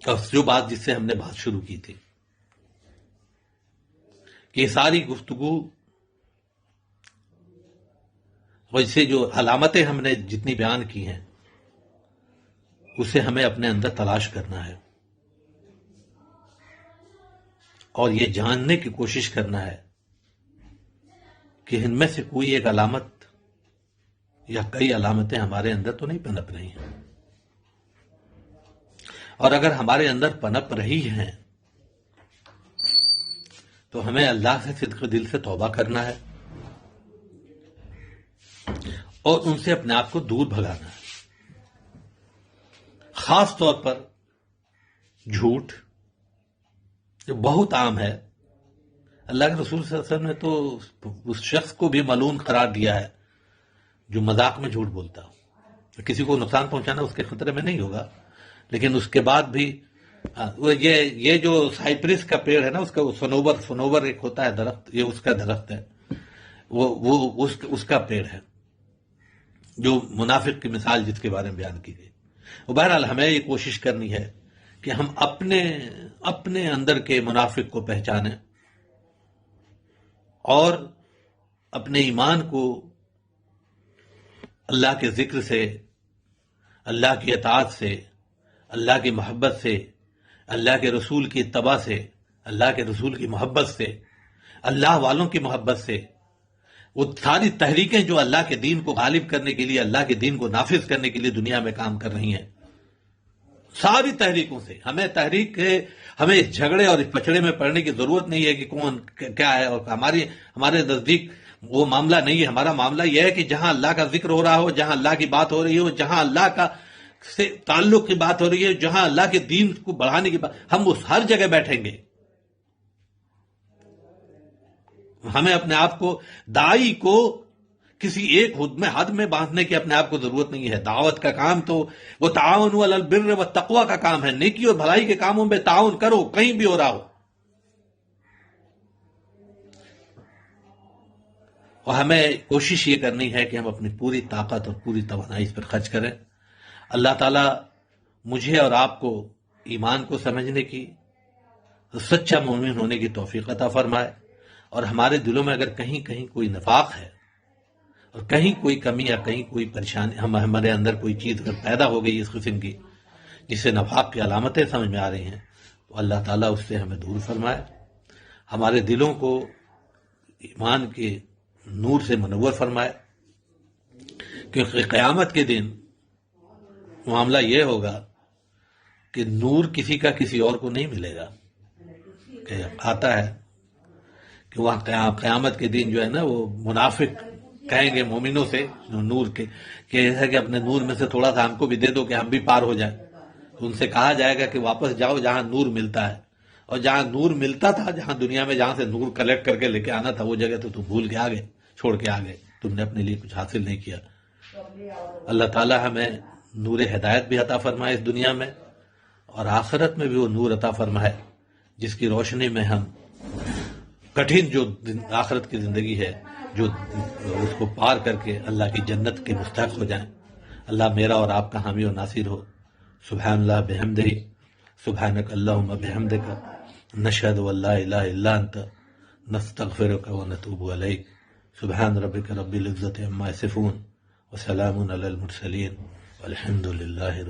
اور جو بات جس سے ہم نے بات شروع کی تھی، کہ یہ ساری گفتگو اور اسے جو علامتیں ہم نے جتنی بیان کی ہیں اسے ہمیں اپنے اندر تلاش کرنا ہے، اور یہ جاننے کی کوشش کرنا ہے کہ ان میں سے کوئی ایک علامت یا کئی علامتیں ہمارے اندر تو نہیں پنپ رہی ہیں، اور اگر ہمارے اندر پنپ رہی ہیں تو ہمیں اللہ سے صدق دل سے توبہ کرنا ہے اور ان سے اپنے آپ کو دور بھگانا ہے۔ خاص طور پر جھوٹ جو بہت عام ہے، اللہ کے رسول صلی اللہ علیہ وسلم نے تو اس شخص کو بھی ملعون قرار دیا ہے جو مذاق میں جھوٹ بولتا ہو۔ کسی کو نقصان پہنچانا اس کے خطرے میں نہیں ہوگا، لیکن اس کے بعد بھی یہ جو سائپرس کا پیڑ ہے نا، اس کا سنوبر ایک ہوتا ہے درخت، یہ اس کا درخت ہے، وہ اس کا پیڑ ہے جو منافق کی مثال جس کے بارے میں بیان کی گئی۔ بہرحال ہمیں یہ کوشش کرنی ہے کہ ہم اپنے اندر کے منافق کو پہچانیں اور اپنے ایمان کو اللہ کے ذکر سے، اللہ کی اطاعت سے، اللہ کی محبت سے، اللہ کے رسول کی اتباع سے، اللہ کے رسول کی محبت سے، اللہ والوں کی محبت سے، وہ ساری تحریکیں جو اللہ کے دین کو غالب کرنے کے لیے، اللہ کے دین کو نافذ کرنے کے لیے دنیا میں کام کر رہی ہیں، ساری تحریکوں سے ہمیں اس جھگڑے اور اس پچھڑے میں پڑنے کی ضرورت نہیں ہے کہ کون کیا ہے، اور ہمارے نزدیک وہ معاملہ نہیں ہے۔ ہمارا معاملہ یہ ہے کہ جہاں اللہ کا ذکر ہو رہا ہو، جہاں اللہ کی بات ہو رہی ہو، جہاں اللہ کا سے تعلق کی بات ہو رہی ہے، جہاں اللہ کے دین کو بڑھانے کی بات، ہم اس ہر جگہ بیٹھیں گے۔ ہمیں اپنے آپ کو، داعی کو کسی ایک حد میں باندھنے کی اپنے آپ کو ضرورت نہیں ہے۔ دعوت کا کام تو وہ تعاون علی البر والتقوی کا کام ہے، نیکی اور بھلائی کے کاموں میں تعاون کرو، کہیں بھی ہو رہا ہو۔ اور ہمیں کوشش یہ کرنی ہے کہ ہم اپنی پوری طاقت اور پوری توانائی اس پر خرچ کریں۔ اللہ تعالیٰ مجھے اور آپ کو ایمان کو سمجھنے کی، سچا مومن ہونے کی توفیق عطا فرمائے، اور ہمارے دلوں میں اگر کہیں کوئی نفاق ہے اور کہیں کوئی کمی یا کہیں کوئی پریشانی ہمارے اندر کوئی چیز اگر پیدا ہو گئی اس قسم کی جسے نفاق کی علامتیں سمجھ میں آ رہی ہیں تو اللہ تعالیٰ اس سے ہمیں دور فرمائے، ہمارے دلوں کو ایمان کے نور سے منور فرمائے، کیونکہ قیامت کے دن معاملہ یہ ہوگا کہ نور کسی کا کسی اور کو نہیں ملے گا. کہ آتا ہے کہ وہاں قیامت کے دن جو ہے نا وہ منافق کہیں گے مومنوں سے نور کے کہ ایسا کہ اپنے نور میں سے تھوڑا سا ہم کو بھی دے دو کہ ہم بھی پار ہو جائیں. تو ان سے کہا جائے گا کہ واپس جاؤ جہاں نور ملتا ہے، اور جہاں نور ملتا تھا، جہاں دنیا میں جہاں سے نور کلیکٹ کر کے لے کے آنا تھا وہ جگہ تو تم بھول کے آ گئے، چھوڑ کے آ گئے، تم نے اپنے لیے کچھ حاصل نہیں کیا. اللہ تعالیٰ ہمیں نور ہدایت بھی عطا فرمائے اس دنیا میں، اور آخرت میں بھی وہ نور عطا فرمائے جس کی روشنی میں ہم کٹھن جو آخرت کی زندگی ہے جو اس کو پار کر کے اللہ کی جنت کے مستحق ہو جائیں. اللہ میرا اور آپ کا حامی و ناصر ہو. سبحان اللہ بحمدہ، سبحانک اللہم بحمدک، نشہد ان لا الہ الا انت، نستغفرک و نتوب الیک. سبحان ربک رب العزت عما یصفون وسلام علی المرسلین والحمد للہ